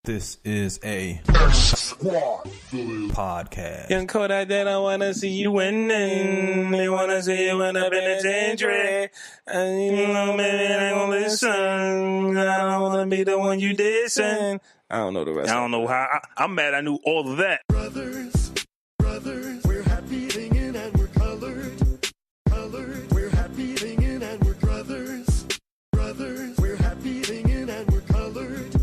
This is a podcast. Young Kodak, they don't want to see you winning. They want to see you win up in the century. And you know, maybe they won't listen. I don't want to be the one you dissing. I don't know the rest. I don't know how. I'm mad I knew all of that. Brothers, we're happy singing and we're colored. We're happy singing and we're brothers. We're happy singing and we're colored.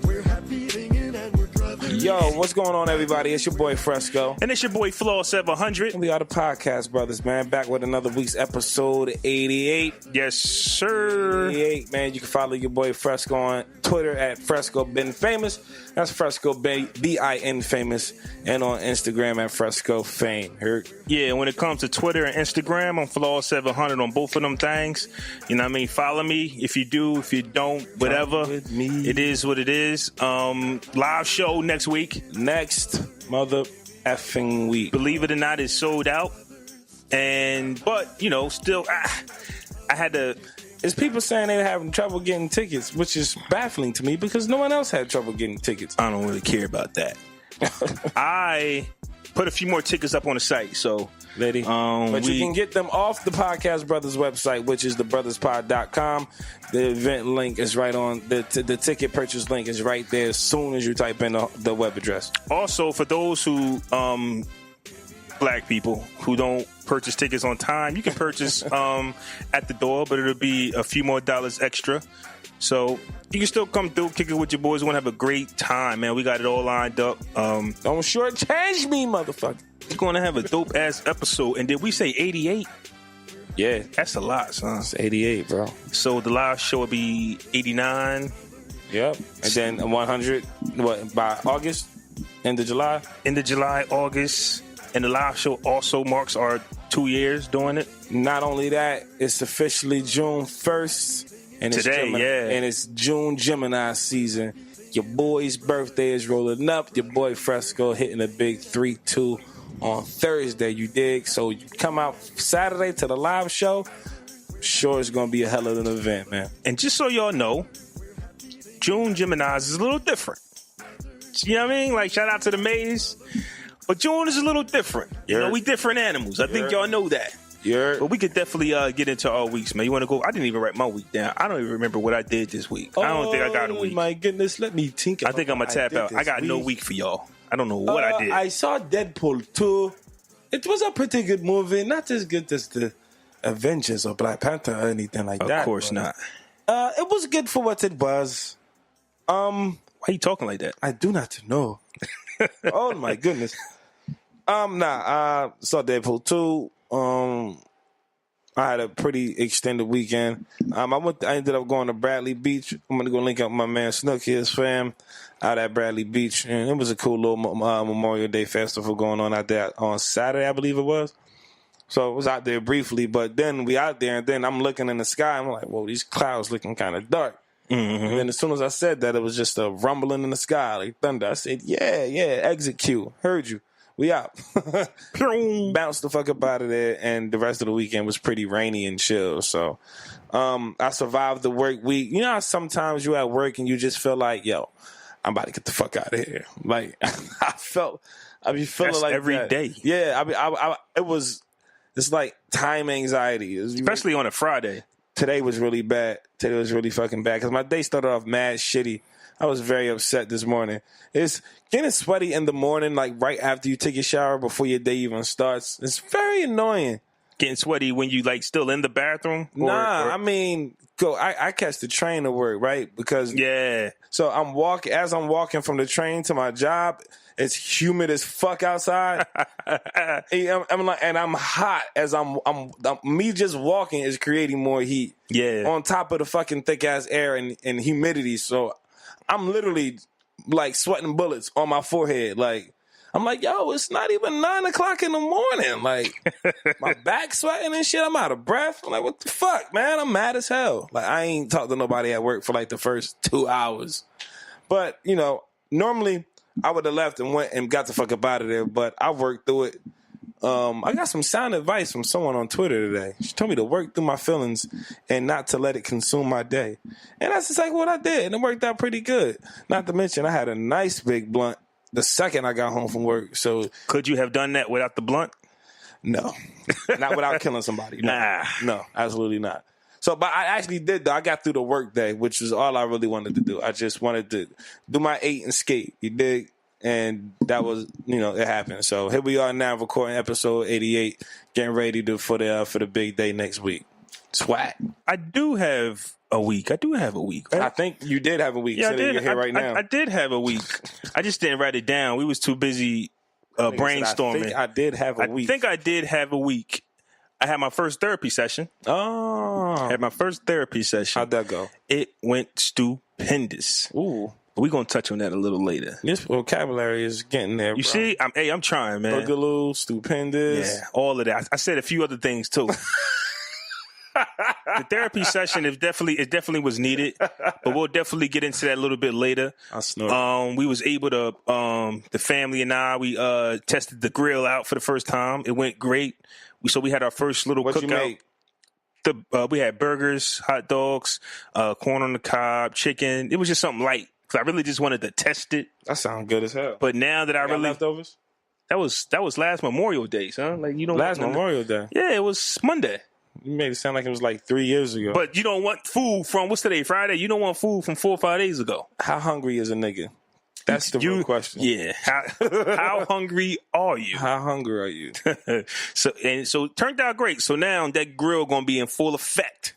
We're happy singing and we're brothers. Yo, what's going on, everybody? It's your boy Fresco. And it's your boy Flaw 700. We are the podcast brothers, man. Back with another week's episode 88. Yes, sir. 88, man. You can follow your boy Fresco on Twitter at Fresco Bin Famous. That's Fresco B-I-N Famous. And on Instagram at Fresco Fame. Heard? Yeah, when it comes to Twitter and Instagram, I'm Flaw 700 on both of them things. You know what I mean? Follow me if you do, if you don't, whatever. It is what it is. Live show next week. Next mother effing week. Believe it or not, it's sold out. But, you know, still, I had to... It's people saying they're having trouble getting tickets, which is baffling to me because no one else had trouble getting tickets. I don't really care about that. I put a few more tickets up on the site, so... Lady. But you can get them off the Podcast Brothers website, which is thebrotherspod.com. The event link is right on, the ticket purchase link is right there as soon as you type in the web address. Also, for those who, black people who don't purchase tickets on time, you can purchase at the door, but it'll be a few more dollars extra. So you can still come through, kick it with your boys. We're going to have a great time, man. We got it all lined up. Don't shortchange me, motherfucker. We're going to have a dope-ass episode. And did we say 88? Yeah. That's a lot, son. It's 88, bro. So the live show will be 89. Yep. And then 100, by August? End of July? End of July, August. And the live show also marks our 2 years doing it. Not only that, it's officially June 1st. And today, And it's June Gemini season. Your boy's birthday is rolling up. Your boy Fresco hitting a big 3-2 on Thursday, you dig? So you come out Saturday to the live show. Sure, it's going to be a hell of an event, man. And just so y'all know, June Geminis is a little different. You know what I mean? Like, shout out to the Mays. But June is a little different. You know, we different animals. I think y'all know that. Yeah. But we could definitely get into our weeks, man. You want to go? I didn't even write my week down. I don't even remember what I did this week. I don't think I got a week. Oh, my goodness. Let me think about I think I'm going to tap out. I got no week for y'all. I don't know what I did. I saw Deadpool 2. It was a pretty good movie. Not as good as the Avengers or Black Panther or anything like that. Of course not. It was good for what it was. Why are you talking like that? I do not know. Oh, my goodness. I saw Deadpool 2. I had a pretty extended weekend. I ended up going to Bradley Beach. I'm gonna go link up with my man Snook, his fam, out at Bradley Beach, and it was a cool little Memorial Day festival going on out there on Saturday, I believe it was. So it was out there briefly, but then we out there, and then I'm looking in the sky. I'm like, whoa, these clouds looking kind of dark. Mm-hmm. And then as soon as I said that, it was just a rumbling in the sky like thunder. I said, yeah, exit Q. Heard you. We out. Bounced the fuck up out of there, and the rest of the weekend was pretty rainy and chill. So I survived the work week. You know how sometimes you at work and you just feel like, yo, I'm about to get the fuck out of here. Like, I be feeling That's like every that. day. Yeah, it's like time anxiety. Especially on a Friday. Today was really bad. Today was really fucking bad because my day started off mad shitty. I was very upset this morning. It's getting sweaty in the morning, like right after you take your shower before your day even starts. It's very annoying. Getting sweaty when you like still in the bathroom? I mean, I catch the train to work, right? Because so I'm walking from the train to my job. It's humid as fuck outside. I'm hot as I'm me just walking is creating more heat. Yeah. On top of the fucking thick ass air and humidity. So I'm literally like sweating bullets on my forehead. Like, I'm like, yo, it's not even 9 o'clock in the morning. Like, my back sweating and shit. I'm out of breath. I'm like, what the fuck, man? I'm mad as hell. Like, I ain't talked to nobody at work for like the first 2 hours. But, you know, normally I would have left and went and got the fuck up out of there. But I worked through it. I got some sound advice from someone on Twitter today. She told me to work through my feelings and not to let it consume my day. And that's exactly what I did. And it worked out pretty good. Not to mention, I had a nice big blunt the second I got home from work. So could you have done that without the blunt? No. Not without killing somebody. No. No, absolutely not. So, but I actually did, though. I got through the work day, which is all I really wanted to do. I just wanted to do my 8 and skate. You dig? And that was, it happened. So here we are now recording episode 88, getting ready for the big day next week. Swag. I do have a week. Right? I think you did have a week. Yeah, I did. You're here right now. I did have a week. I just didn't write it down. We was too busy brainstorming. I think I did have a week. I think I did have a week. I had my first therapy session. Oh. How'd that go? It went stupendous. Ooh. We're going to touch on that a little later. This vocabulary is getting there, bro. You see? I'm trying, man. Boogaloo, stupendous. Yeah, all of that. I said a few other things, too. The therapy session it definitely was needed, but we'll definitely get into that a little bit later. I snort. We was able to, the family and I, we tested the grill out for the first time. It went great. We had our first little What you cookout. make? We had burgers, hot dogs, corn on the cob, chicken. It was just something light because I really just wanted to test it. That sounds good as hell. But now that I really leftovers. that was last Memorial Day, son. Like Last Memorial Day. Yeah, it was Monday. You made it sound like it was like 3 years ago. But you don't want food from what's today, Friday? You don't want food from 4 or 5 days ago. How hungry is a nigga? That's the real question. Yeah. How hungry are you? How hungry are you? So it turned out great. So now that grill gonna be in full effect.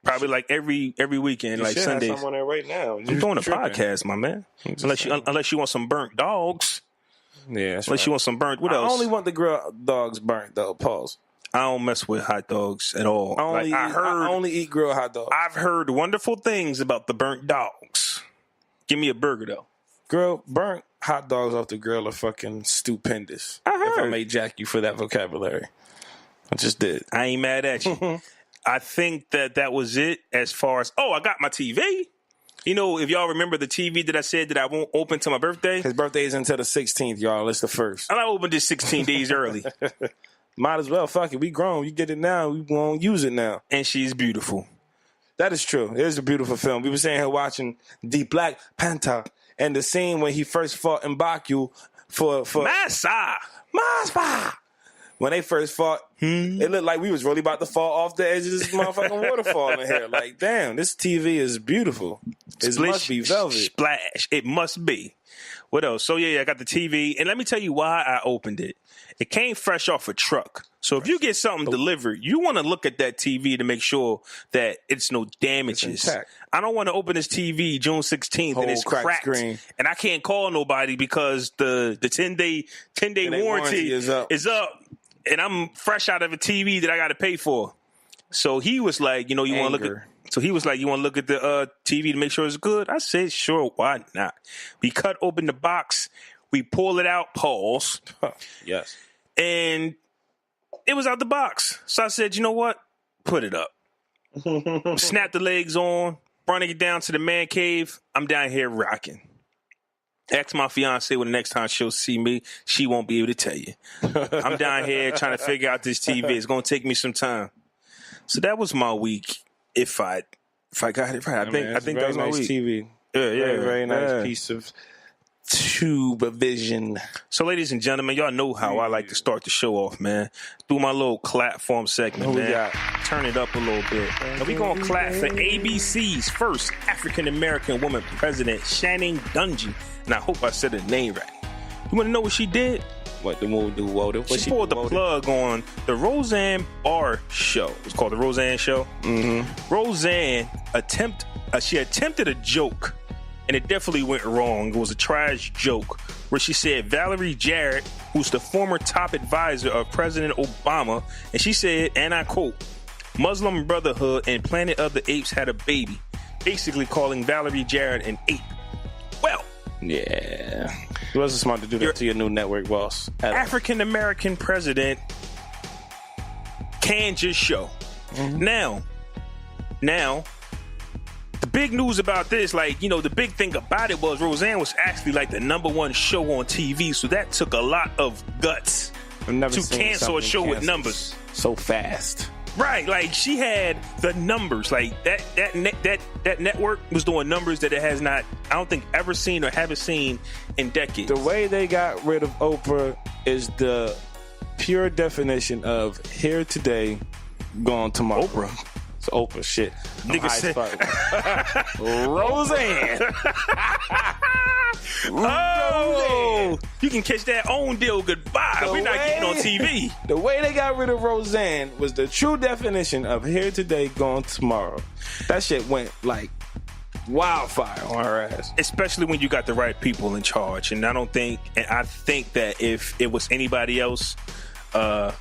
Probably like every weekend, You like should Sundays. have someone there right now. I'm doing a podcast, my man. Unless you want some burnt dogs. Yeah, that's Unless you want some burnt. What else? I only want the grill dogs burnt though. Pause. I don't mess with hot dogs at all. I only eat grilled hot dogs. I've heard wonderful things about the burnt dogs. Give me a burger though. Burnt hot dogs off the grill are fucking stupendous. I heard. If I may jack you for that vocabulary. I just did. I ain't mad at you. I think that was it as far as, I got my TV. If y'all remember the TV that I said that I won't open till my birthday. His birthday is until the 16th, y'all. It's the 1st. And I opened it 16 days early. Might as well. Fuck it. We grown. You get it now. We won't use it now. And she's beautiful. That is true. It is a beautiful film. We were saying here watching The Black Panther and the scene when he first fought M'Baku for Massa. When they first fought, it looked like we was really about to fall off the edge of this motherfucking waterfall in here. Like, damn, this TV is beautiful. It must be velvet. Splash. It must be. What else? So, yeah, I got the TV. And let me tell you why I opened it. It came fresh off a truck. So if you get something delivered, you want to look at that TV to make sure that it's no damages. It's I don't want to open this TV June 16th and it's cracked. Screen. And I can't call nobody because the 10-day warranty is up. And I'm fresh out of a TV that I got to pay for. So he was like, you want to look at. So he was like, you want to look at the TV to make sure it's good? I said, sure, why not? We cut open the box. We pull it out, pause. Yes. And it was out the box. So I said, you know what? Put it up. Snap the legs on, running it down to the man cave. I'm down here rocking. Ask my fiance when the next time she'll see me, she won't be able to tell you. I'm down here trying to figure out this TV. It's going to take me some time. So that was my week. If I got it right, I think that was my nice week. TV. Yeah, very nice piece of tube vision. So, ladies and gentlemen, y'all know how I like to start the show off, man. Do my little clap form segment, man. Turn it up a little bit. And we gonna clap for ABC's first African-American woman president, Channing Dungey. And I hope I said her name right. You wanna know what she did? What the movie do? What she pulled the plug on the Roseane Barr show. It's called the Roseane Show. Mm-hmm. Roseane attempted a joke, and it definitely went wrong. It was a trash joke where she said Valerie Jarrett, who's the former top advisor of President Obama, and she said, and I quote, Muslim Brotherhood and Planet of the Apes had a baby, basically calling Valerie Jarrett an ape. Well, yeah. It wasn't smart to do that to your new network boss. African-American president can just show. Mm-hmm. Now, the big news about this, the big thing about it was Roseane was actually like the #1 show on TV, so that took a lot of guts never to seen cancel a something show with canceled numbers so fast. Right, like she had the numbers. Like that network was doing numbers that it has not, I don't think, ever seen or haven't seen in decades. The way they got rid of Oprah is the pure definition of here today, gone tomorrow. Oprah. It's Oprah shit. Nigga said Roseane. Oh, you can catch that own deal goodbye. We're not getting on TV. The way they got rid of Roseane was the true definition of here today, gone tomorrow. That shit went like wildfire on her ass. Especially when you got the right people in charge. And I think that if it was anybody else, but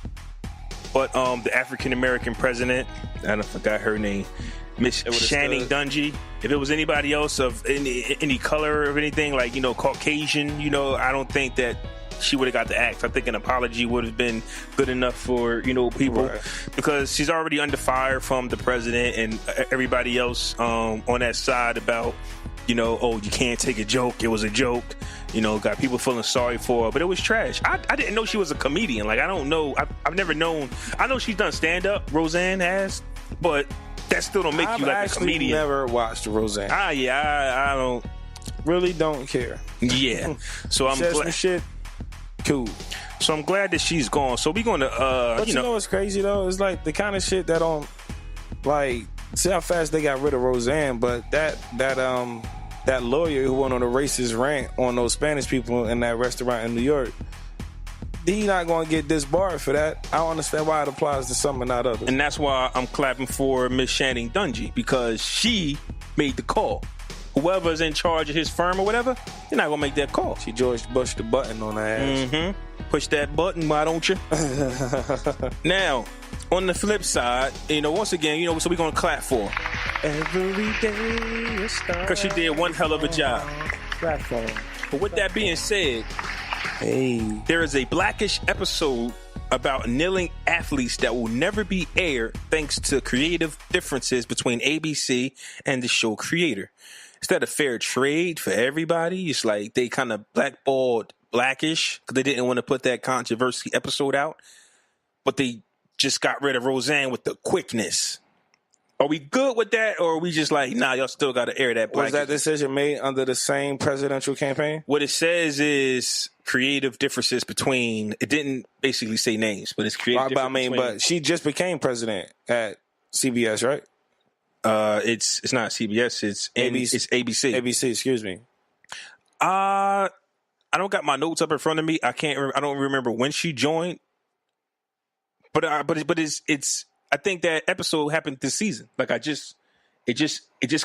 the African American president, I forgot her name, Miss Channing Dungey. If it was anybody else of any color of anything, like, you know, Caucasian, you know, I don't think that she would have got the axe. I think an apology would have been good enough for, you know, people, right, because she's already under fire from the president and everybody else on that side about, you know, oh, you can't take a joke. It was a joke. You know, got people feeling sorry for her, but it was trash. I didn't know she was a comedian. Like, I don't know. I've never known. I know she's done stand-up. Roseane has, but that still don't make you like a comedian. I've never watched Roseane. I don't. Really don't care. Yeah. So I'm glad. Shit. Cool. So I'm glad that she's gone. So we're going to, but you know what's crazy though? It's like the kind of shit that don't, like, see how fast they got rid of Roseane, but that lawyer who went on a racist rant on those Spanish people in that restaurant in New York, he's not going to get disbarred for that. I don't understand why it applies to some and not others. And that's why I'm clapping for Miss Channing Dungey, because she made the call. Whoever's in charge of his firm or whatever, you're not going to make that call. She George Bush the button on her ass. Mm-hmm. Push that button, why don't you? Now, on the flip side, you know, once again, you know, so we're going to clap for her. Every day because she did one hell of a job. Platform. But with that being said, there is a Blackish episode about kneeling athletes that will never be aired thanks to creative differences between ABC and the show creator. Is that a fair trade for everybody? It's like they kind of blackballed Blackish because they didn't want to put that controversy episode out, but they just got rid of Roseane with the quickness. Are we good with that, or are we just like, nah, y'all still got to air that Blackish? Was that decision made under the same presidential campaign? What it says is creative differences between, it didn't basically say names, but it's creative differences. But she just became president at CBS, right? It's not CBS. It's ABC. It's ABC. ABC. Excuse me. I don't got my notes up in front of me. I don't remember when she joined. But it's. I think that episode happened this season. Like it just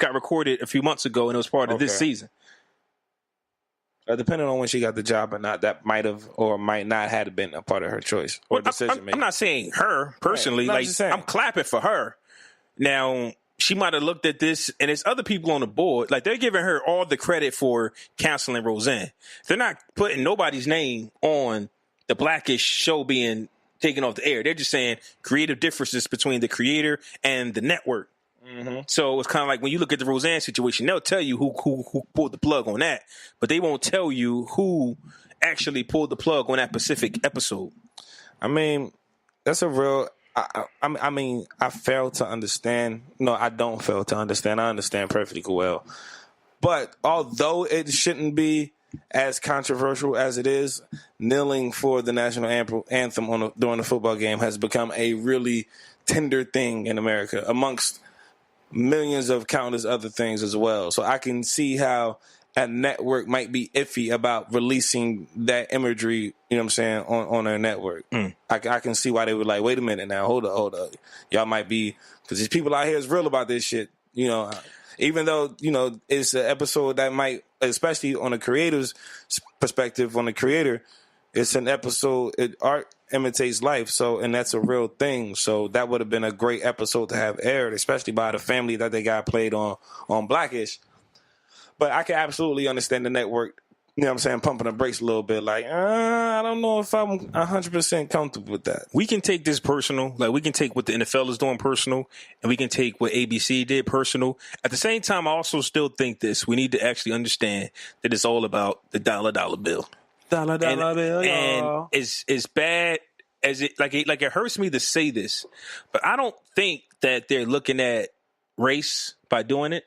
got recorded a few months ago, and it was part of this season. Depending on when she got the job or not, that might have or might not have been a part of her choice or decision making. I'm not saying her personally. Right. Like, I'm clapping for her. Now, she might have looked at this, and there's other people on the board. Like, they're giving her all the credit for canceling Roseane. They're not putting nobody's name on the Blackish show being taken off the air. They're just saying creative differences between the creator and the network. Mm-hmm. So it's kind of like when you look at the Roseane situation, they'll tell you who pulled the plug on that, but they won't tell you who actually pulled the plug on that specific episode. I mean, that's a real... I fail to understand. No, I don't fail to understand. I understand perfectly well. But although it shouldn't be as controversial as it is, kneeling for the national anthem during the football game has become a really tender thing in America amongst millions of countless other things as well. So I can see how a network might be iffy about releasing that imagery, you know what I'm saying, on their network. I can see why they were like, wait a minute now, hold up. Y'all might be, because these people out here is real about this shit, you know. Even though, you know, it's an episode that might, especially on the creator's perspective, on the creator, it's an episode, art imitates life, so, and that's a real thing. So that would have been a great episode to have aired, especially by the family that they got played on Blackish. But I can absolutely understand the network, you know what I'm saying, pumping the brakes a little bit. Like, I don't know if I'm 100% comfortable with that. We can take this personal. Like, we can take what the NFL is doing personal, and we can take what ABC did personal. At the same time, I also still think this. We need to actually understand that it's all about the dollar bill. Dollar bill, and it's bad it hurts me to say this, but I don't think that they're looking at race by doing it.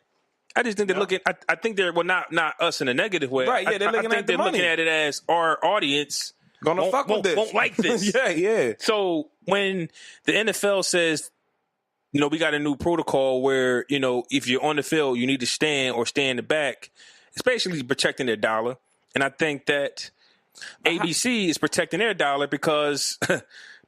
I just think they're looking. I think they're not us in a negative way. Right? Yeah, they're looking at the money. Looking at it as our audience won't like this. Yeah. So when the NFL says, we got a new protocol where if you're on the field, you need to stand or stay in the back. It's basically protecting their dollar, and I think that ABC is protecting their dollar because,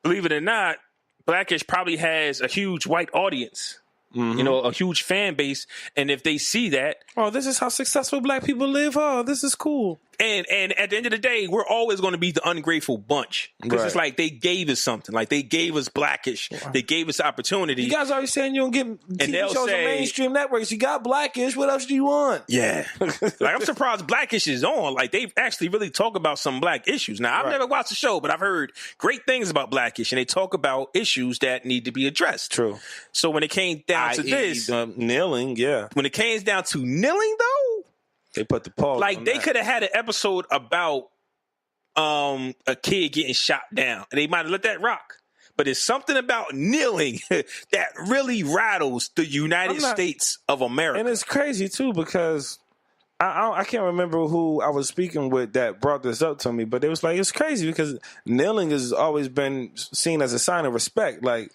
believe it or not, Blackish probably has a huge white audience. Mm-hmm. A huge fan base, and if they see that, this is how successful black people live. This is cool. And at the end of the day, we're always going to be the ungrateful bunch because it's like they gave us something, like they gave us Blackish, they gave us opportunity. You guys always saying you don't get TV shows on mainstream networks. You got Blackish. What else do you want? Yeah, I'm surprised Blackish is on. Like they actually really talk about some black issues. Now I've never watched the show, but I've heard great things about Blackish, and they talk about issues that need to be addressed. True. So when it came down to this, kneeling, when it came down to kneeling, though. They put the pause. Like they could have had an episode about a kid getting shot down, and they might have let that rock. But there's something about kneeling that really rattles the United States of America, and it's crazy too because I can't remember who I was speaking with that brought this up to me, but it was like it's crazy because kneeling has always been seen as a sign of respect, like.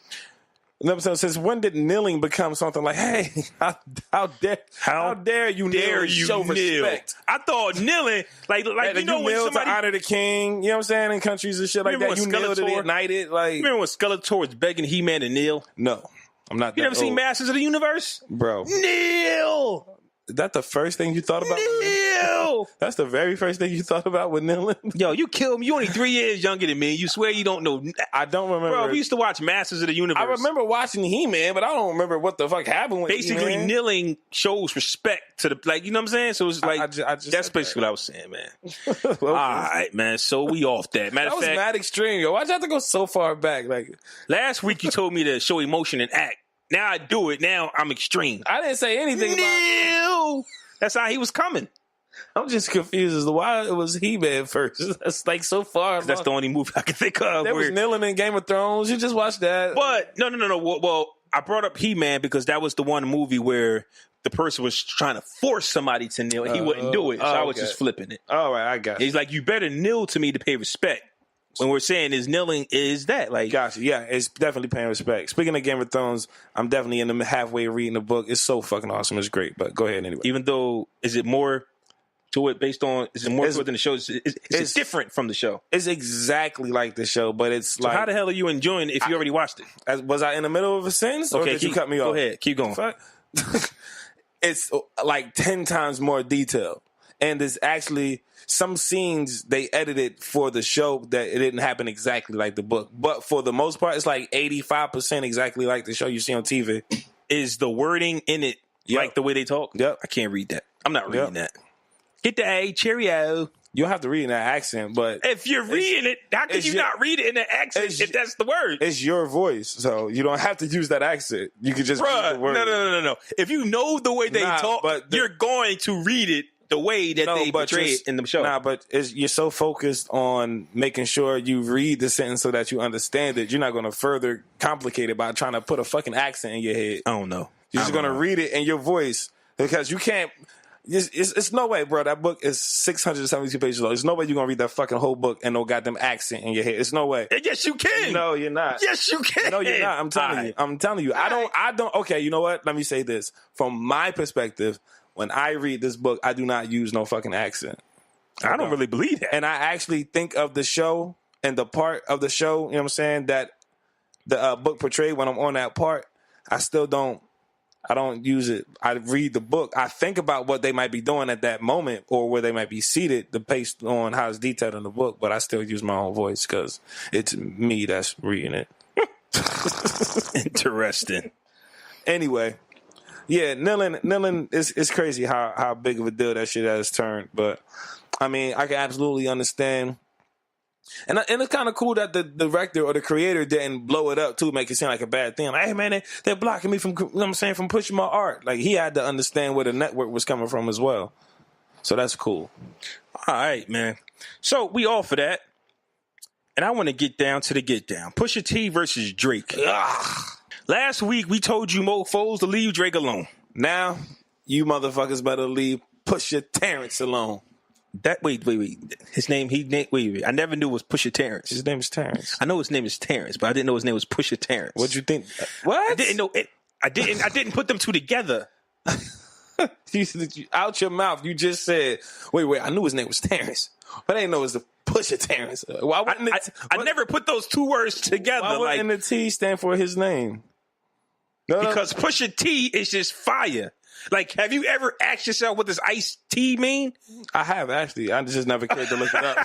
Since when did kneeling become something like, hey, how dare you kneel show respect? I thought kneeling, like when kneel to honor the king, you know what I'm saying, in countries and shit like that, you kneel to the United. Like, remember when Skeletor was begging He-Man to kneel? No, I'm not. You never seen Masters of the Universe, bro? Kneel. Is that the first thing you thought about? Kneel. That's the very first thing you thought about with kneeling? Yo, you killed me. You only 3 years younger than me. You swear you don't know. I don't remember. Bro, we used to watch Masters of the Universe. I remember watching He-Man, but I don't remember what the fuck happened with basically, He-Man. Kneeling shows respect to the, like, you know what I'm saying? So it's like, that's basically what I was saying, man. Okay. All right, man. So we off that. Matter that was fact, mad extreme, yo. Why'd you have to go so far back? Like last week you told me to show emotion and act. Now I do it. Now I'm extreme. I didn't say anything about That's how he was coming. I'm just confused as to why it was He-Man first. That's like so far. That's the only movie I can think of. There was kneeling in Game of Thrones. You just watched that. But no. Well, I brought up He-Man because that was the one movie where the person was trying to force somebody to kneel and he wouldn't do it. So I was just flipping it. All right, I got you. He's like, you better kneel to me to pay respect. When we're saying is kneeling is that like gotcha. Yeah, it's definitely paying respect. Speaking of Game of Thrones, I'm definitely in the halfway reading the book. It's so fucking awesome. It's great. But go ahead anyway. Even though is it more to it based on is it more to it than the show? It's different from the show. It's exactly like the show, but it's so like how the hell are you enjoying it if you already watched it? Was I in the middle of a sentence? Okay, or did you cut me off? Go ahead, keep going. It's like 10 times more detail. And there's actually some scenes they edited for the show that it didn't happen exactly like the book. But for the most part, it's like 85% exactly like the show you see on TV. Is the wording in it like the way they talk? Yep. I can't read that. I'm not reading that. Get the A, cheerio. You don't have to read in that accent, but... If you're reading it, how can you not read it in that accent if that's the word? It's your voice, so you don't have to use that accent. You can just use the word. No. If you know the way they talk, you're going to read it the way that they portray it in the show. Nah, but you're so focused on making sure you read the sentence so that you understand it. You're not going to further complicate it by trying to put a fucking accent in your head. I don't know. You're just going to read it in your voice because you can't... It's no way, bro. That book is 672 pages long. There's no way you're going to read that fucking whole book and no goddamn accent in your head. It's no way. Yes, you can. No, you're not. Yes, you can. No, you're not. I'm telling you. I don't. Okay, you know what? Let me say this. From my perspective, when I read this book, I do not use no fucking accent. I don't really believe that. And I actually think of the show and the part of the show, you know what I'm saying, that the book portrayed when I'm on that part, I don't use it. I read the book. I think about what they might be doing at that moment or where they might be seated based on how it's detailed in the book, but I still use my own voice because it's me that's reading it. Interesting. Anyway, yeah, kneeling is crazy how big of a deal that shit has turned. But, I mean, I can absolutely understand. And it's kind of cool that the director or the creator didn't blow it up, too, make it seem like a bad thing. Like, hey, man, they're blocking me from, you know what I'm saying, from pushing my art. Like, he had to understand where the network was coming from as well. So that's cool. All right, man. So we all for that. and I want to get down to the get down. Pusha T versus Drake. Ugh. Last week, we told you mofos to leave Drake alone. Now, you motherfuckers better leave Pusha Terrance alone. Wait. His name, wait. I never knew it was Pusha Terrance. His name is Terrance. I know his name is Terrance, but I didn't know his name was Pusha Terrance. What'd you think? What? I didn't know it. I didn't put them two together. Out your mouth, you just said, wait, I knew his name was Terrance, but I didn't know it was the Pusha Terrance. Why wouldn't I never put those two words together. Why wouldn't the T stand for his name? Because Pusha T is just fire. Like, have you ever asked yourself what does Ice T mean? I have, actually. I just never cared to look it up.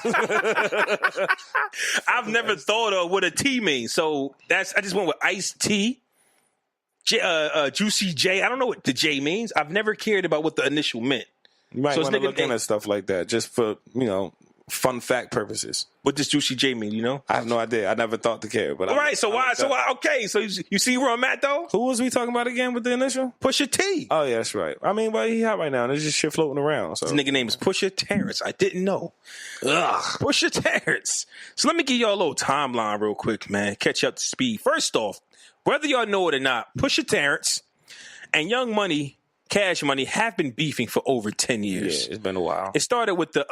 I've never thought of what a T means. So I just went with Ice T, Juicy J. I don't know what the J means. I've never cared about what the initial meant. You might want to look into stuff like that just for, fun fact purposes. What does Juicy J mean, you know? I have no idea. I never thought to care. But all right, so why? Okay, so you see where I'm at, though? Who was we talking about again with the initial? Pusha T. Oh, yeah, that's right. I mean, he hot right now. There's just shit floating around. So. His nigga name is Pusha Terrance. I didn't know. Ugh, Pusha Terrance. So let me give y'all a little timeline real quick, man. Catch you up to speed. First off, whether y'all know it or not, Pusha Terrance and Young Money, Cash Money have been beefing for over 10 years. Yeah, it's been a while. It started with the,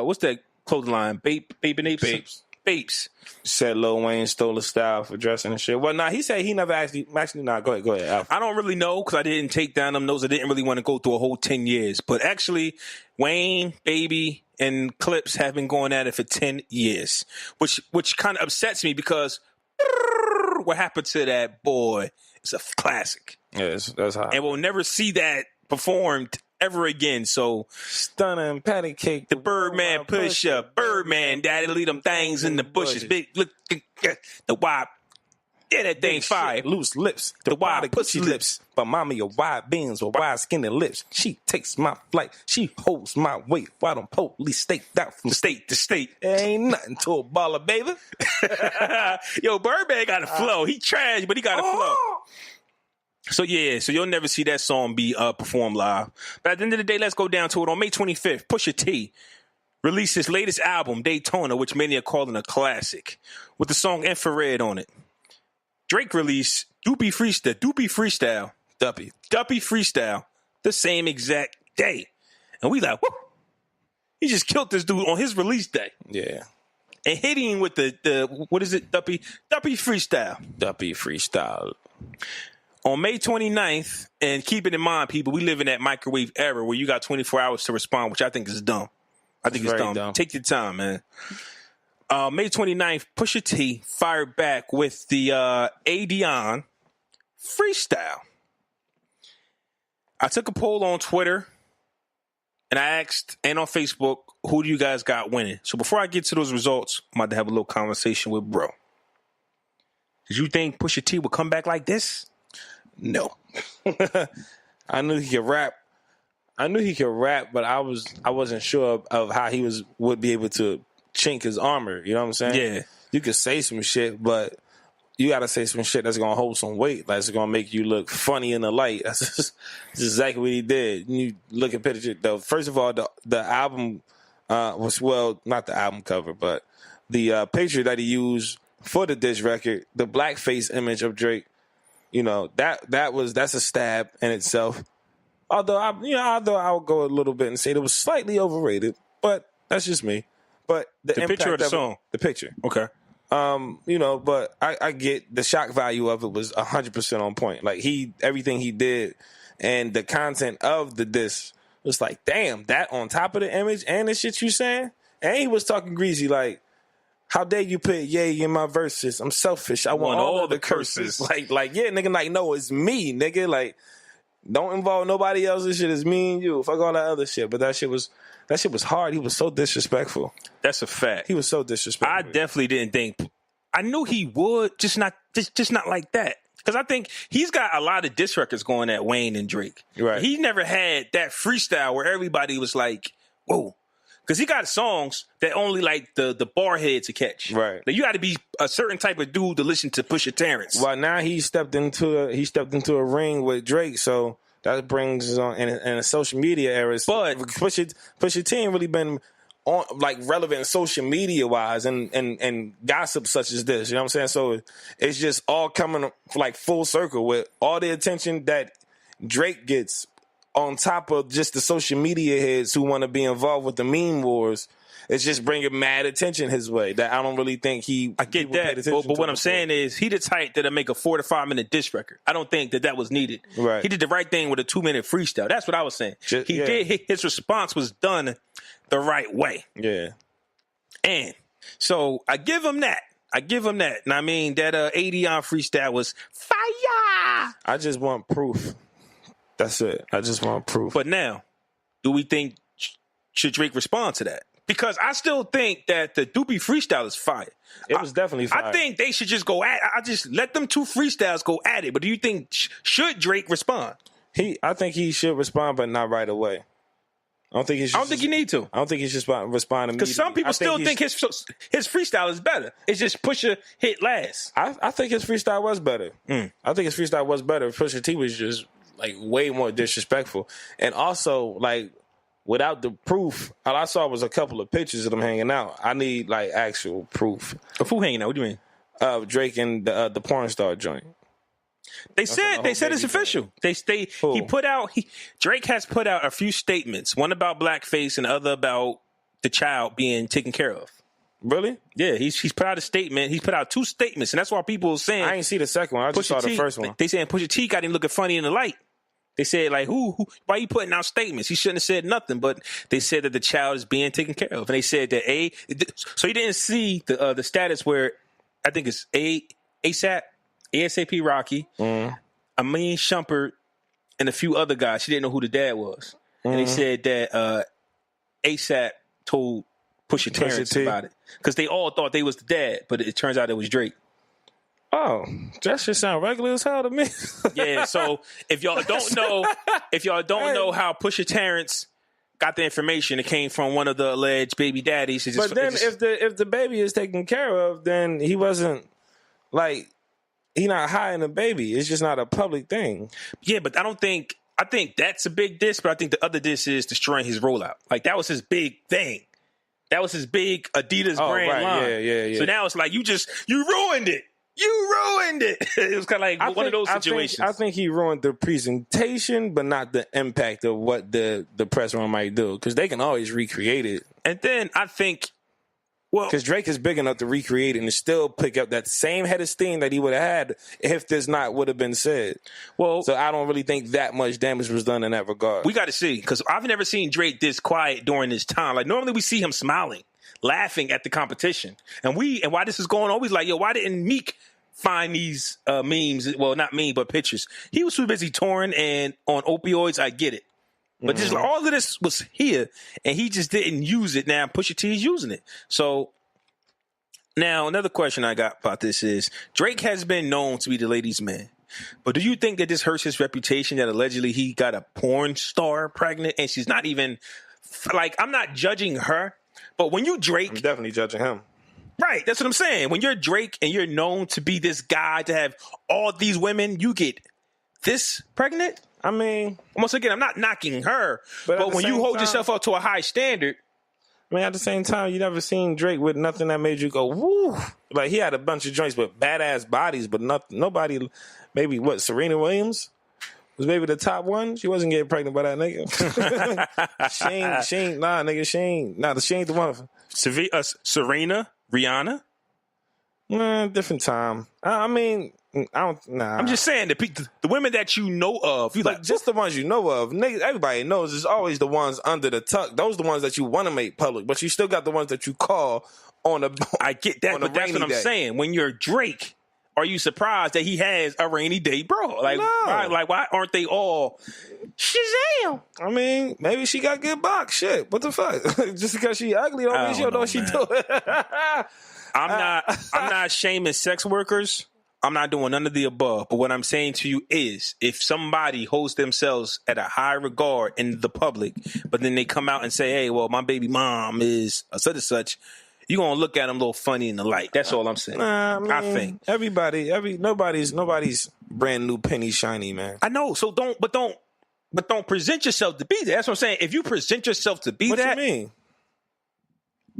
what's that clothing line? Babes. Said Lil Wayne stole his style for dressing and shit. Well, he said he never actually, go ahead. Alfred. I don't really know because I didn't take down them notes. I didn't really want to go through a whole 10 years. But actually, Wayne, Baby, and Clips have been going at it for 10 years, which kind of upsets me because what happened to that boy is a classic. Yes, that's hot. And we'll never see that performed ever again. So stunning patty cake, the Birdman push up, Birdman, daddy leave them things in the bushes. Big look, the wide, yeah, that thing fire. Loose lips, the wide pussy lips. But mommy, your wide beans with wide skinny lips. She takes my flight, she holds my weight. Why them police staked out from state to state? It ain't nothing to a baller, baby. Yo, Birdman got a flow. He trash, but he got a flow. So you'll never see that song be performed live. But at the end of the day, let's go down to it. On May 25th, Pusha T released his latest album, Daytona, which many are calling a classic, with the song Infrared on it. Drake released Duppy Freestyle, the same exact day. And we like, whoop, he just killed this dude on his release day. Yeah. And hit him with the what is it, Duppy Freestyle. Duppy Freestyle. On May 29th, and keeping in mind, people, we live in that microwave era where you got 24 hours to respond, which I think is dumb. I think it's dumb. Take your time, man. May 29th, Pusha T fired back with the Adion Freestyle. I took a poll on Twitter, and I asked, and on Facebook, who do you guys got winning? So before I get to those results, I'm about to have a little conversation with bro. Did you think Pusha T would come back like this? No. I knew he could rap. But I wasn't sure of how he would be able to chink his armor. You know what I'm saying? Yeah. You could say some shit, but you got to say some shit that's going to hold some weight. That's going to make you look funny in the light. That's exactly what he did. You look at picture. First of all, the album was, well, not the album cover, but the picture that he used for the diss record, the blackface image of Drake. You know, that's a stab in itself. Although I would go a little bit and say it was slightly overrated, but that's just me. But the picture of the song, the picture, okay. But I get the shock value of it was 100% on point. Like everything he did, and the content of the diss was like, damn, that on top of the image and the shit you saying, and he was talking greasy like. How dare you put yay in my verses? I'm selfish. I want all of the curses. Like, yeah, nigga, like, no, it's me, nigga. Like, don't involve nobody else. This shit is me and you. Fuck all that other shit. But that shit was hard. He was so disrespectful. That's a fact. He was so disrespectful. I definitely didn't think. I knew he would, just not like that. Because I think he's got a lot of diss records going at Wayne and Drake. Right. He never had that freestyle where everybody was like, whoa. Because he got songs that only like the bar head to catch. Right. Like, you got to be a certain type of dude to listen to Pusha Terrance. Well, now he stepped into a ring with Drake, so that brings on in a social media era. But Pusha T ain't really been on like relevant social media wise and gossip such as this. You know what I'm saying? So it's just all coming like full circle with all the attention that Drake gets on top of just the social media heads who want to be involved with the meme wars. It's just bringing mad attention his way that I don't really think I get that, but what I'm saying is he the type that'll make a 4 to 5 minute diss record. I don't think that was needed. Right. He did the right thing with a 2-minute freestyle. That's what I was saying. His response was done the right way. Yeah. And so I give him that. And I mean, that 80 on freestyle was fire. I just want proof. That's it. I just want proof. But now, do we think should Drake respond to that? Because I still think that the Doobie freestyle is fire. It was definitely fire. I think they should just go at it. I just let them two freestyles go at it. But do you think, should Drake respond? I think he should respond, but not right away. I don't think you need to. I don't think he should respond immediately. Because some people still think his freestyle is better. It's just Pusha hit last. I think his freestyle was better. I think his freestyle was better. Pusha T was just like way more disrespectful. And also, like, without the proof, all I saw was a couple of pictures of them hanging out. I need like actual proof. Of who hanging out? What do you mean? Drake and the porn star joint. They said it's official. Drake has put out a few statements. One about blackface and the other about the child being taken care of. Really? Yeah, he's put out a statement. He's put out 2 statements, and that's why people are saying I ain't see the second one. I just saw the first one. They saying Pusha T got him looking funny in the light. They said, like, why are you putting out statements? He shouldn't have said nothing, but they said that the child is being taken care of. And they said that so he didn't see the status where I think it's ASAP Rocky, Amin Shumpert, and a few other guys. She didn't know who the dad was. And they said that ASAP told Pusha Terrance about it. Because they all thought they was the dad, but it turns out it was Drake. Oh, that should sound regular as hell to me. Yeah, so if y'all don't know how Pusha Terrance got the information, it came from one of the alleged baby daddies. But then if the baby is taken care of, then he wasn't like he not hiding the baby. It's just not a public thing. Yeah, but I think that's a big diss, but I think the other diss is destroying his rollout. Like that was his big thing. That was his big Adidas brand line. Yeah. So now it's like you ruined it. You ruined it. It was kind of like one of those situations. I think he ruined the presentation, but not the impact of what the press run might do. Because they can always recreate it. And then I think, because Drake is big enough to recreate it and still pick up that same head of steam that he would have had if this not would have been said. Well, so I don't really think that much damage was done in that regard. We got to see, because I've never seen Drake this quiet during this time. Like normally we see him smiling, laughing at the competition, and why this is going on. He's like, yo, why didn't Meek find these memes? Well, not meme, but pictures. He was too busy touring and on opioids. I get it. But just like, all of this was here, and he just didn't use it. Now Pusha T is using it. So now another question I got about this is, Drake has been known to be the ladies' man. But do you think that this hurts his reputation that allegedly he got a porn star pregnant and she's not even, like, I'm not judging her, but when you Drake. I'm definitely judging him. Right, that's what I'm saying. When you're Drake and you're known to be this guy, to have all these women, you get this pregnant? I mean, once again, I'm not knocking her, but when you hold yourself up to a high standard. I mean, at the same time, you never seen Drake with nothing that made you go, woo. Like, he had a bunch of joints with badass bodies, but nobody, maybe, Serena Williams was maybe the top one? She wasn't getting pregnant by that nigga. She ain't the one. Serena, Rihanna? Different time. I mean, I'm just saying, the women that you know of, you like just the ones you know of. Niggas, everybody knows it's always the ones under the tuck. Those are the ones that you want to make public, but you still got the ones that you call on a. I get that, but that's what I'm saying. When you're Drake, are you surprised that he has a rainy day, bro? Like, no. why aren't they all Shazam? I mean, maybe she got good box. Shit, what the fuck? Just because she ugly, don't mean she don't know what she doing. I'm not shaming sex workers. I'm not doing none of the above. But what I'm saying to you is, if somebody holds themselves at a high regard in the public, but then they come out and say, hey, well, my baby mom is a such and such, you're going to look at them a little funny in the light. That's all I'm saying. I think. Nobody's brand new penny shiny, man. I know. So don't present yourself to be that. That's what I'm saying. If you present yourself to be what that. What you mean?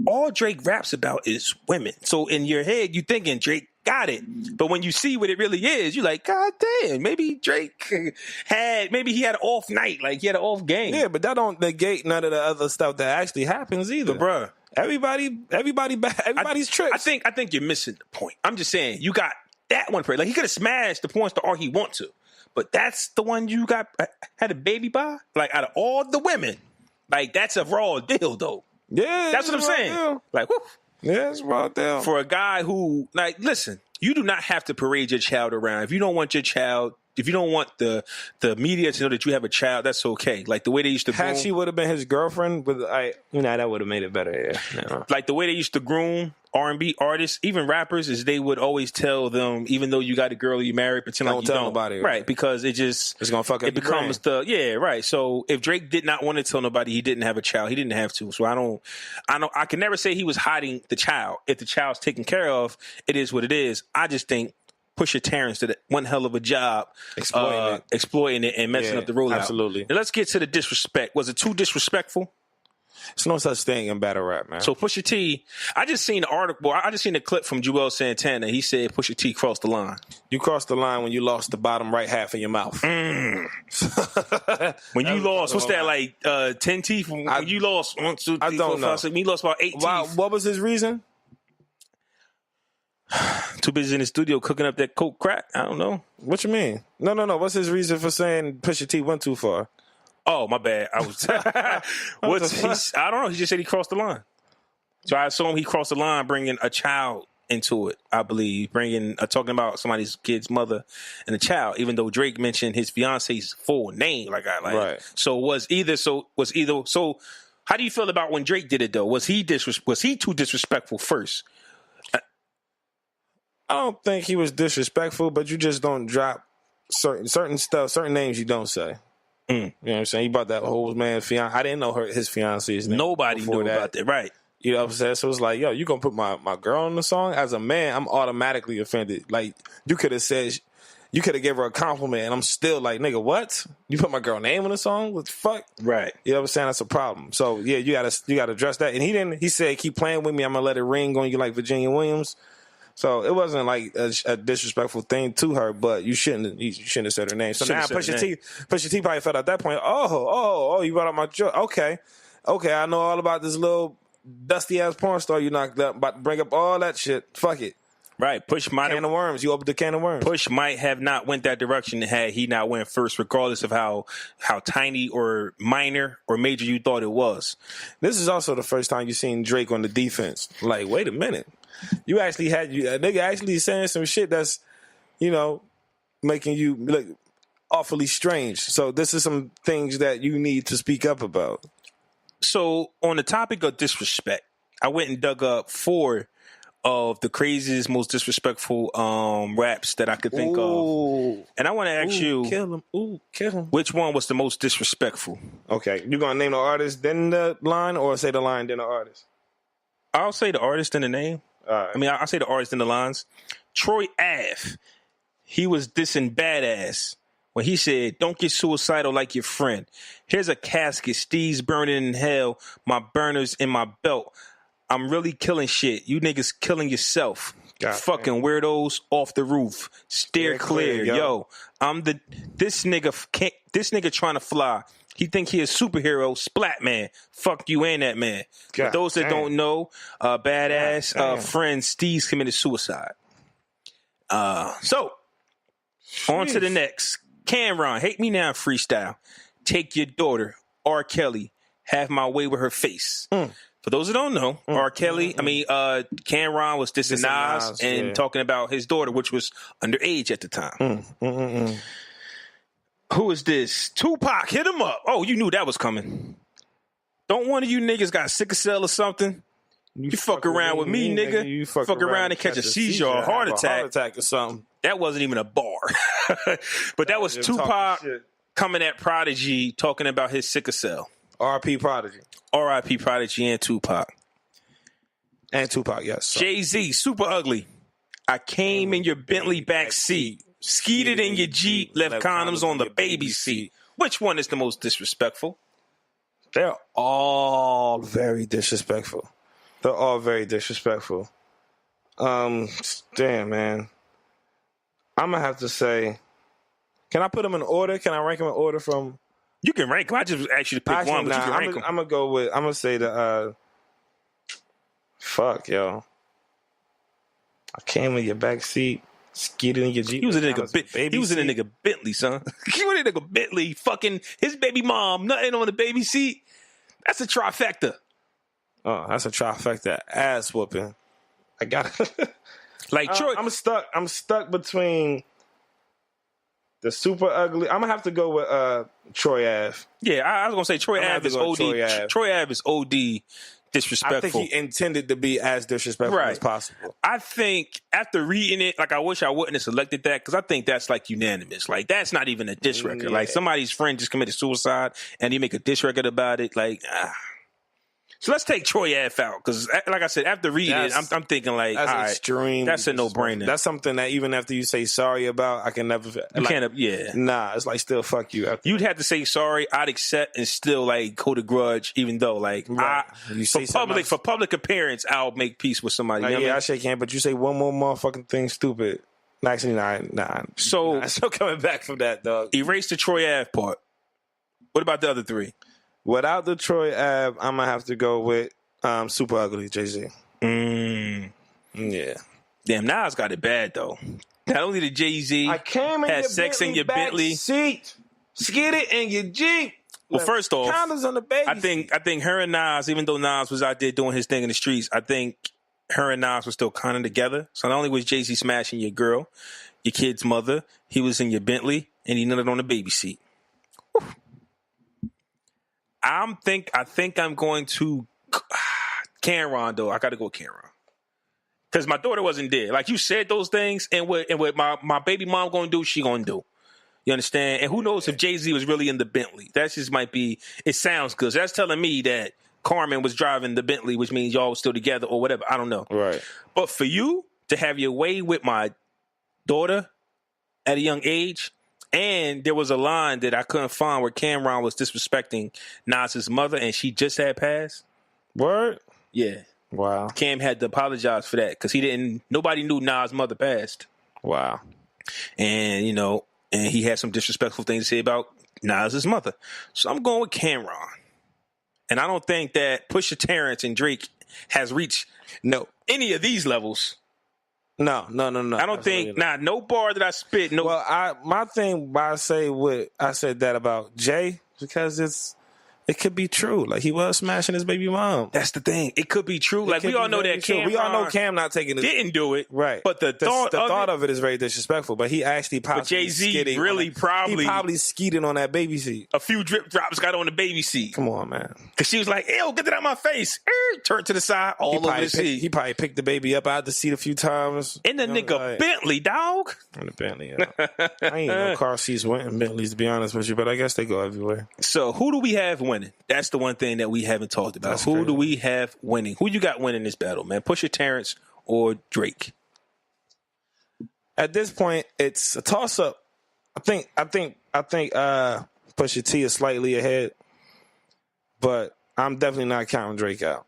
all Drake raps about is women. So in your head, you thinking Drake got it. But when you see what it really is, you're like, God damn, maybe Drake maybe he had an off night, like he had an off game. Yeah, but that don't negate none of the other stuff that actually happens either. But bruh, everybody's tricks. I think you're missing the point. I'm just saying, you got that one person. Like he could have smashed the porn star he want to. But that's the one you had a baby by? Like out of all the women, like that's a raw deal though. Yeah, that's what I'm saying. Deal. Like, whoo. Yeah, it's raw deal. For a guy who, like, listen, you do not have to parade your child around. If you don't want your child, if you don't want the media to know that you have a child, that's okay. Like the way they used to groom. Had she would have been his girlfriend, that would have made it better. Yeah. Like the way they used to groom R&B artists, even rappers, is they would always tell them, even though you got a girl you married, pretend like you don't. Nobody, right? Because it's gonna fuck up. It becomes right. So if Drake did not want to tell nobody he didn't have a child, he didn't have to. So I can never say he was hiding the child. If the child's taken care of, it is what it is. I just think Pusha Terrance did one hell of a job exploiting it and messing up the rollout. Absolutely. And let's get to the disrespect. Was it too disrespectful? There's no such thing in battle rap, man. So Pusha T, I just seen the article. I just seen a clip from Joel Santana. He said Pusha T crossed the line. You crossed the line when you lost the bottom right half of your mouth. When you lost, what's that, like 10 teeth? When you lost 1, 2, 3, I don't 4, 5, 6. When you lost about 8 teeth. What was his reason? Too busy in the studio cooking up that coke crack. I don't know. What you mean? No. What's his reason for saying Pusha T went too far? Oh, my bad. I don't know. He just said he crossed the line. So I assume he crossed the line bringing a child into it, I believe. Talking about somebody's kid's mother and a child, even though Drake mentioned his fiance's full name. Right. So how do you feel about when Drake did it, though? Was he too disrespectful first? I don't think he was disrespectful, but you just don't drop certain stuff, certain names you don't say. You know what I'm saying? He brought that whole man fiance. I didn't know his fiance's name. Nobody knew about that, right? You know what I'm saying? So it's like, yo, you gonna put my girl on the song? As a man, I'm automatically offended. Like, you could have gave her a compliment, and I'm still like, nigga, what? You put my girl name on the song? What the fuck? Right. You know what I'm saying? That's a problem. So yeah, you gotta address that. And he said, keep playing with me, I'm gonna let it ring on you like Virginia Williams. So it wasn't like a disrespectful thing to her, but you shouldn't have said her name. So now Pusha T probably felt at that point, oh, you brought up my joke. Okay, I know all about this little dusty ass porn star you knocked up, about to bring up all that shit. Fuck it. Right. Can of worms. You opened the can of worms. Push might have not went that direction had he not went first, regardless of how tiny or minor or major you thought it was. This is also the first time you've seen Drake on the defense. Like, wait a minute. You actually a nigga actually saying some shit that's, making you look awfully strange. So this is some things that you need to speak up about. So on the topic of disrespect, I went and dug up 4 of the craziest, most disrespectful raps that I could think of. And I want to ask you, kill him. Which one was the most disrespectful? Okay. You going to name the artist, then the line, or say the line, then the artist? I'll say the artist and the name. Right. I mean, I'll say the artist in the lines. Troy Ave, he was dissing Badass when he said, don't get suicidal like your friend. Here's a casket, Steve's burning in hell, my burners in my belt. I'm really killing shit. You niggas killing yourself. God, fucking man. Weirdos off the roof. Steer clear. Yo, this nigga trying to fly. He think he a superhero, Splat Man. Fuck you and that man. For those that don't know, Badass friend Steve's committed suicide. So, on to the next. Cameron, Hate Me Now freestyle. Take Your Daughter, R. Kelly, Have My Way with Her Face. For those that don't know, R. Kelly, Cameron was dissing Nas and talking about his daughter, which was underage at the time. Who is this? Tupac, hit him up. Oh, you knew that was coming. Don't one of you niggas got sickle cell or something? You fuck around with me, nigga. You fuck around and catch a seizure or a heart attack or something. That wasn't even a bar. But that was Tupac coming at Prodigy talking about his sickle cell. R.I.P. Prodigy. R.I.P. Prodigy and Tupac. And Tupac, yes. So. Jay-Z, Super Ugly. I came in your Bentley back seat. Skeeted in your Jeep, left condoms on the baby seat. Which one is the most disrespectful? They're all very disrespectful. They're all very disrespectful. Damn, man. I'm gonna have to say, can I put them in order? Can I rank them in order from? You can rank them. I just asked you to pick one, but you can rank them. I'm gonna go with. I'm gonna say the. Fuck, yo. I came in your back seat, skidded in your Jeep. He was in a nigga Bentley, son. He was in a nigga Bentley, fucking his baby mom, nothing on the baby seat. That's a trifecta. Oh, that's a trifecta. Ass whooping. I got it. Like Troy. I'm stuck between the super ugly. I'm gonna have to go with Troy Ave. Yeah, I was gonna say Troy Ave is OD. Troy Ave is OD disrespectful. I think he intended to be as disrespectful as possible. I think after reading it, like I wish I wouldn't have selected that because I think that's like unanimous. Like that's not even a diss record. Yeah. Like somebody's friend just committed suicide and he make a diss record about it. Like, So let's take Troy Ave out because, like I said, after reading it, I'm thinking like, that's extreme. That's a no-brainer. That's something that even after you say sorry about, I can never. Nah, it's like still fuck you. You'd have to say sorry. I'd accept and still like hold a grudge, even though like for public appearance, I'll make peace with somebody. I shake hand, but you say one more motherfucking thing stupid. Actually, nah. So still coming back from that, dog. Erase the Troy Ave part. What about the other three? Without the Troy Ave, I'm gonna have to go with Super Ugly, Jay-Z. Yeah. Damn, Nas got it bad though. Not only did Jay-Z had sex in your Bentley seat, skid it in your Jeep. Well, first off, condoms on the baby. I think her and Nas, even though Nas was out there doing his thing in the streets, I think her and Nas were still kind of together. So not only was Jay-Z smashing your girl, your kid's mother, he was in your Bentley and he nutted on the baby seat. Whew. I think I'm going to Cameron though. I got to go Cameron because my daughter wasn't there. Like you said those things, and what my baby mom going to do, she going to do. You understand? And who knows if Jay-Z was really in the Bentley? That just might be. It sounds good. So that's telling me that Carmen was driving the Bentley, which means y'all was still together or whatever. I don't know. Right. But for you to have your way with my daughter at a young age. And there was a line that I couldn't find where Cameron was disrespecting Nas's mother, and she just had passed. Word? Yeah. Wow. Cam had to apologize for that because nobody knew Nas' mother passed. Wow. And, and he had some disrespectful things to say about Nas's mother. So I'm going with Cameron. And I don't think that Pusha Terrance and Drake has reached any of these levels. No. I don't think no bar that I spit. No. Well, my thing why I said that about Jay because it could be true. Like he was smashing his baby mom. That's the thing. It could be true. Like we all know that Cam. We all know Cam not taking it. Didn't do it. Right. But the thought of it is very disrespectful. But he actually probably. But Jay-Z really probably. He probably skeeted on that baby seat. A few drip drops got on the baby seat. Come on, man. Because she was like, "Ew, get that out of my face." Turned to the side, all over the seat. He probably picked the baby up out the seat a few times. In the nigga Bentley, dog. In the Bentley, yeah. I ain't no car seats went in Bentleys, to be honest with you, but I guess they go everywhere. So who do we have winning? That's the one thing that we haven't talked about. Who do we have winning? Who you got winning this battle, man? Pusha Terrance or Drake? At this point, it's a toss up. I think Pusha T is slightly ahead, but I'm definitely not counting Drake out.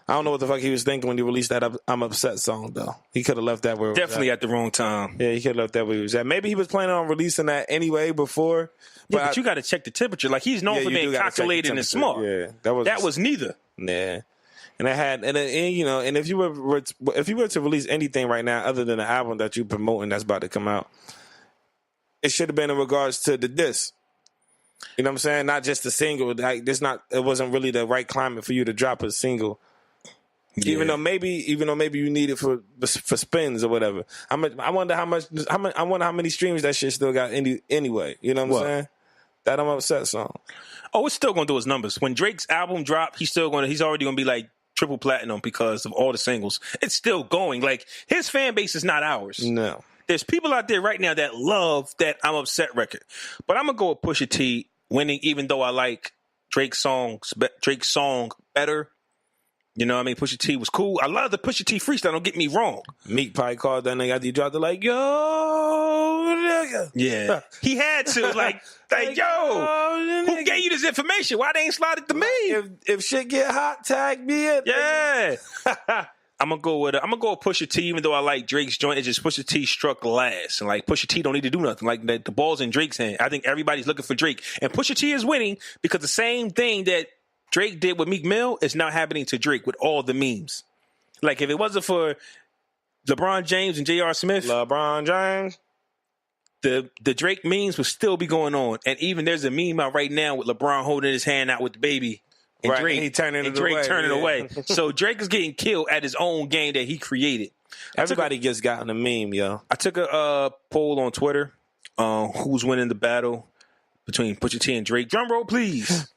I don't know what the fuck he was thinking when he released that I'm Upset song, though. He could have left that where it was definitely at the wrong time. Yeah, he could have left that where he was at. Maybe he was planning on releasing that anyway before. Yeah, but you got to check the temperature. Like he's known for being calculated and smart. Yeah, that was neither. Yeah, and if you were to release anything right now other than the album that you promoting that's about to come out, it should have been in regards to the diss. You know what I'm saying? Not just the single. Like it wasn't really the right climate for you to drop a single. Yeah. Even though maybe you need it for spins or whatever. I wonder how many streams that shit still got anyway. You know what I'm saying? That I'm Upset song. Oh, it's still gonna do his numbers. When Drake's album drop, he's already gonna be like triple platinum because of all the singles. It's still going. Like his fan base is not ours. No. There's people out there right now that love that I'm Upset record. But I'm gonna go with Pusha T winning, even though I like Drake's song better. You know what I mean? Pusha T was cool. I love the Pusha T freestyle, don't get me wrong. Meek probably called that nigga after he dropped it like, yo, nigga. Yeah. He had to, like yo, who gave you this information? Why they ain't slide it to me? If shit get hot, tag me in. Yeah. I'm gonna go with Pusha T, even though I like Drake's joint. It's just Pusha T struck last, and like Pusha T don't need to do nothing. Like the ball's in Drake's hand. I think everybody's looking for Drake, and Pusha T is winning because the same thing that Drake did with Meek Mill is now happening to Drake with all the memes. Like if it wasn't for LeBron James and J.R. Smith, LeBron James, the Drake memes would still be going on. And even there's a meme out right now with LeBron holding his hand out with the baby. And right, Drake, and he turning it Drake away, turning yeah. away. So Drake is getting killed at his own game that he created. Everybody gets gotten a meme, yo. I took a poll on Twitter. Who's winning the battle between Pusha T and Drake? Drum roll, please.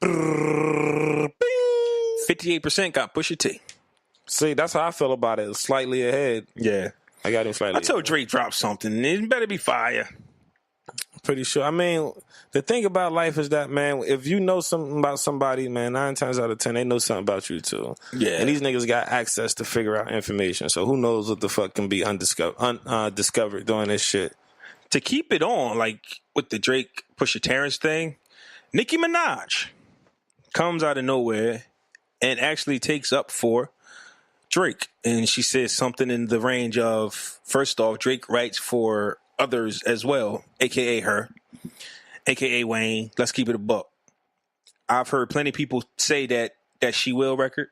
58% got Pusha T. See, that's how I feel about it. Slightly ahead. Yeah. I got him slightly I told Drake drop something. It better be fire. Pretty sure. I mean, the thing about life is that, man, if you know something about somebody, man, 9 times out of 10, they know something about you, too. Yeah. And these niggas got access to figure out information. So who knows what the fuck can be discovered doing this shit. To keep it on, like with the Drake Pusha Terrance thing, Nicki Minaj comes out of nowhere and actually takes up for Drake. And she says something in the range of, first off, Drake writes for others as well, a.k.a. her, a.k.a. Wayne. Let's keep it a buck. I've heard plenty of people say that She Will record.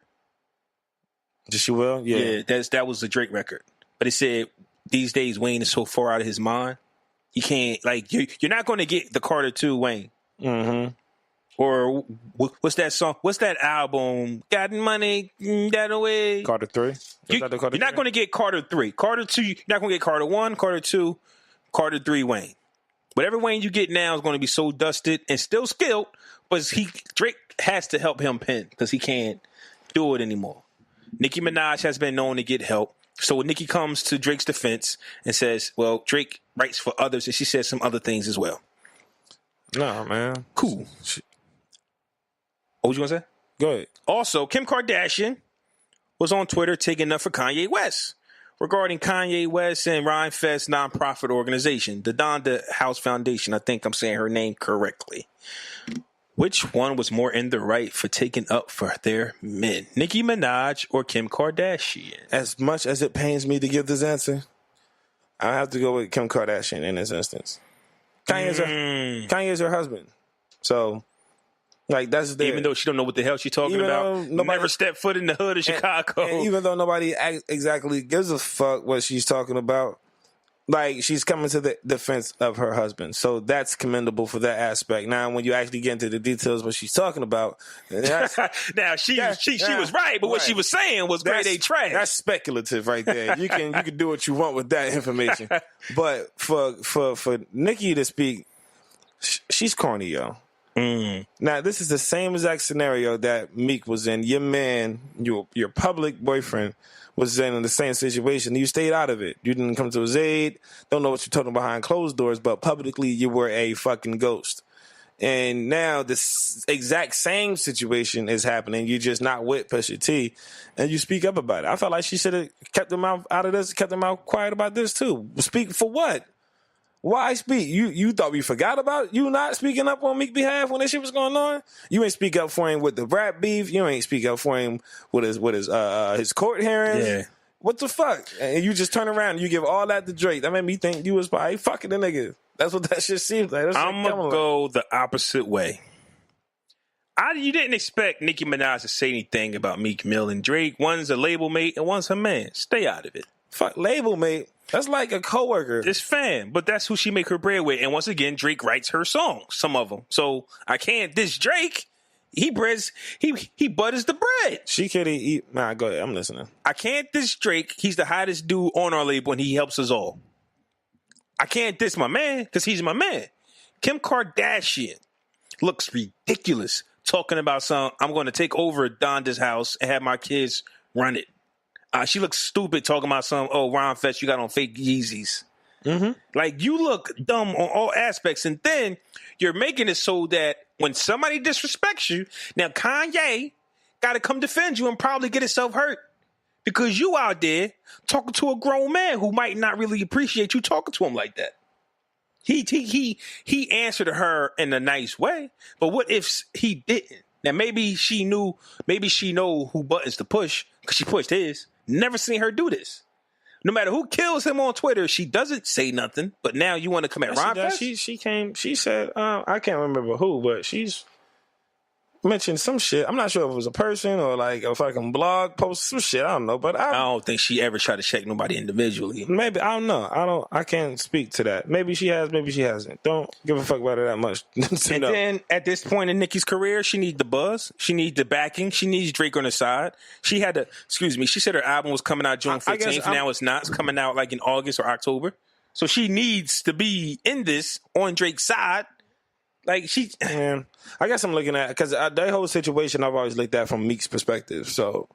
She Will? Yeah. That was the Drake record. But it said, these days, Wayne is so far out of his mind. He can't, like, you're not going to get the Carter 2 Wayne. Mm-hmm. Or what's that song? What's that album? Got money that away. Carter 3? You're not going to get Carter 3. Carter 2, you're not going to get Carter 1, Carter 2, Carter 3 Wayne. Whatever Wayne you get now is going to be so dusted and still skilled, but Drake has to help him pen because he can't do it anymore. Nicki Minaj has been known to get help. So when Nicki comes to Drake's defense and says, well, Drake writes for others, and she says some other things as well. No, man. Cool. What was you going to say? Go ahead. Also, Kim Kardashian was on Twitter taking up for Kanye West regarding Kanye West and Rhyme Fest nonprofit organization, the Donda House Foundation. I think I'm saying her name correctly. Which one was more in the right for taking up for their men, Nicki Minaj or Kim Kardashian? As much as it pains me to give this answer, I have to go with Kim Kardashian in this instance. Kanye's her husband. So, like, that's there. Even though she don't know what the hell she's talking about. Never stepped foot in the hood of Chicago. And even though nobody exactly gives a fuck what she's talking about, like, she's coming to the defense of her husband. So that's commendable for that aspect. Now, when you actually get into the details of what she's talking about, now she was right, but what she was saying was grade A trash. That's speculative right there. You can do what you want with that information. But for Nicki to speak, she's corny, yo. Now, this is the same exact scenario that Meek was in. Your man, your public boyfriend, was in the same situation. You stayed out of it. You didn't come to his aid. Don't know what you're talking behind closed doors, but publicly you were a fucking ghost. And now this exact same situation is happening. You're just not with Pusha T, and you speak up about it. I felt like she should have kept them out of this, kept them out quiet about this too. Speak for what? Why speak? You thought we forgot about you not speaking up on Meek's behalf when this shit was going on? You ain't speak up for him with the rap beef. You ain't speak up for him with his court hearings. Yeah. What the fuck? And you just turn around and you give all that to Drake. That made me think you was probably fucking the nigga. That's what that shit seems like. I'm gonna go the opposite way. You didn't expect Nicki Minaj to say anything about Meek Mill and Drake. One's a label mate and one's her man. Stay out of it. Fuck label mate. That's like a coworker. It's fan, but that's who she make her bread with. And once again, Drake writes her songs, some of them. So I can't diss Drake. He butters the bread. She could eat. Nah, go ahead. I'm listening. I can't diss Drake. He's the hottest dude on our label, and he helps us all. I can't diss my man because he's my man. Kim Kardashian looks ridiculous talking about I'm going to take over Donda's house and have my kids run it. She looks stupid talking about Ron Fest, you got on fake Yeezys. Mm-hmm. Like, you look dumb on all aspects. And then you're making it so that when somebody disrespects you, now Kanye got to come defend you and probably get himself hurt because you out there talking to a grown man who might not really appreciate you talking to him like that. He answered her in a nice way, but what if he didn't? Now maybe she know who buttons to push because she pushed his. Never seen her do this. No matter who kills him on Twitter, she doesn't say nothing. But now you want to come at Ron Fest? She said, I can't remember who, but she's mentioned some shit. I'm not sure if it was a person or like a fucking blog post, some shit. I don't know, but I don't think she ever tried to check nobody individually. Maybe, I don't know. I can't speak to that. Maybe she has, maybe she hasn't. Don't give a fuck about it that much. And then at this point in Nicki's career, she needs the buzz. She needs the backing. She needs Drake on her side. She said her album was coming out June 15th. Now it's not. It's coming out like in August or October. So she needs to be in this on Drake's side. Like man, I guess I'm looking at, because that whole situation I've always looked at from Meek's perspective. So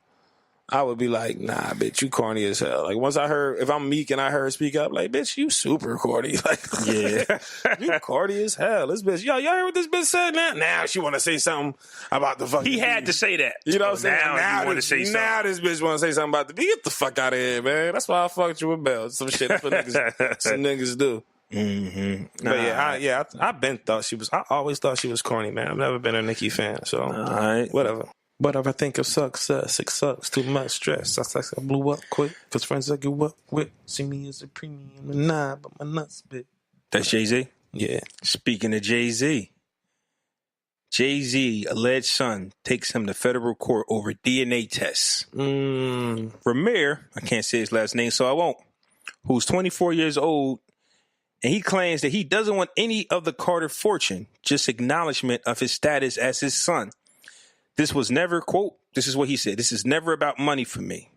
I would be like, nah, bitch, you corny as hell. Like once I heard, if I'm Meek and I heard her speak up, like, bitch, you super corny. Like, yeah, you corny as hell. This bitch, y'all heard what this bitch said now? Now she want to say something about the fucking. He had to say that. You know what I'm saying? Now you want to say something. Now this bitch want to say something about the. Get the fuck out of here, man. That's why I fucked you with Bell. Some shit that's what niggas do. Mm-hmm. But I've been thought she was. I always thought she was corny, man. I've never been a Nicki fan, so whatever. But if I think of success, it sucks too much stress. I blew up quick because friends I grew up with see me as a premium and nah, but my nuts bit. That's Jay-Z? Yeah. Speaking of Jay-Z, alleged son takes him to federal court over DNA tests. Rymir, I can't say his last name, so I won't, who's 24 years old. And he claims that he doesn't want any of the Carter fortune, just acknowledgement of his status as his son. This was never, quote, this is what he said, this is never about money for me.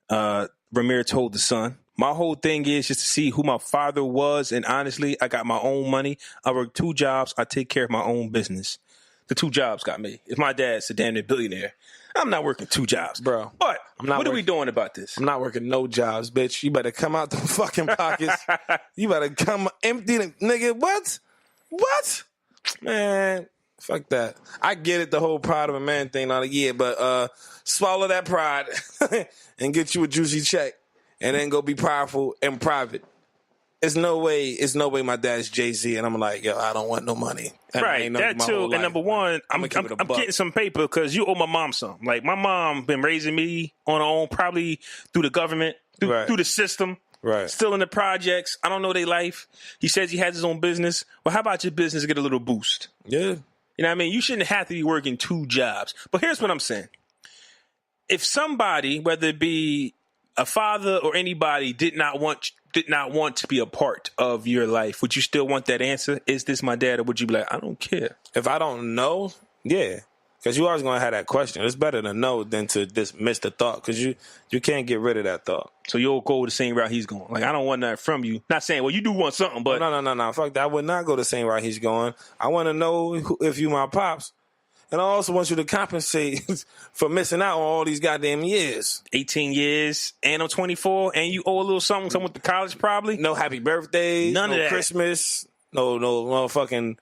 Rymir told the Sun, my whole thing is just to see who my father was, and honestly, I got my own money. I work 2 jobs. I take care of my own business. The 2 jobs got me. If my dad's a damn near billionaire, I'm not working 2 jobs. Bro. But what are we doing about this? I'm not working no jobs, bitch. You better come out the fucking pockets. You better come empty, nigga. What? Man, fuck that. I get it, the whole pride of a man thing, but swallow that pride and get you a juicy check and then go be powerful in private. It's no way my dad's Jay-Z and I'm like, yo, I don't want no money. Right, that too. And number one, I'm getting some paper because you owe my mom some. Like, my mom been raising me on her own, probably through the government, through the system. Right. Still in the projects. I don't know their life. He says he has his own business. Well, how about your business get a little boost? Yeah. You know what I mean? You shouldn't have to be working 2 jobs. But here's what I'm saying. If somebody, whether it be a father or anybody, did not want to be a part of your life, would you still want that answer? Is this my dad? Or would you be like, I don't care? If I don't know, yeah. Because you always going to have that question. It's better to know than to dismiss the thought because you can't get rid of that thought. So you'll go the same route he's going. Like, I don't want that from you. Not saying, well, you do want something, but... No. Fuck that. I would not go the same route he's going. I want to know if you my pops. And I also want you to compensate for missing out on all these goddamn years. 18 years, and I'm 24, and you owe a little something. Someone went to college, probably. No happy birthdays. None of that. Christmas. No fucking...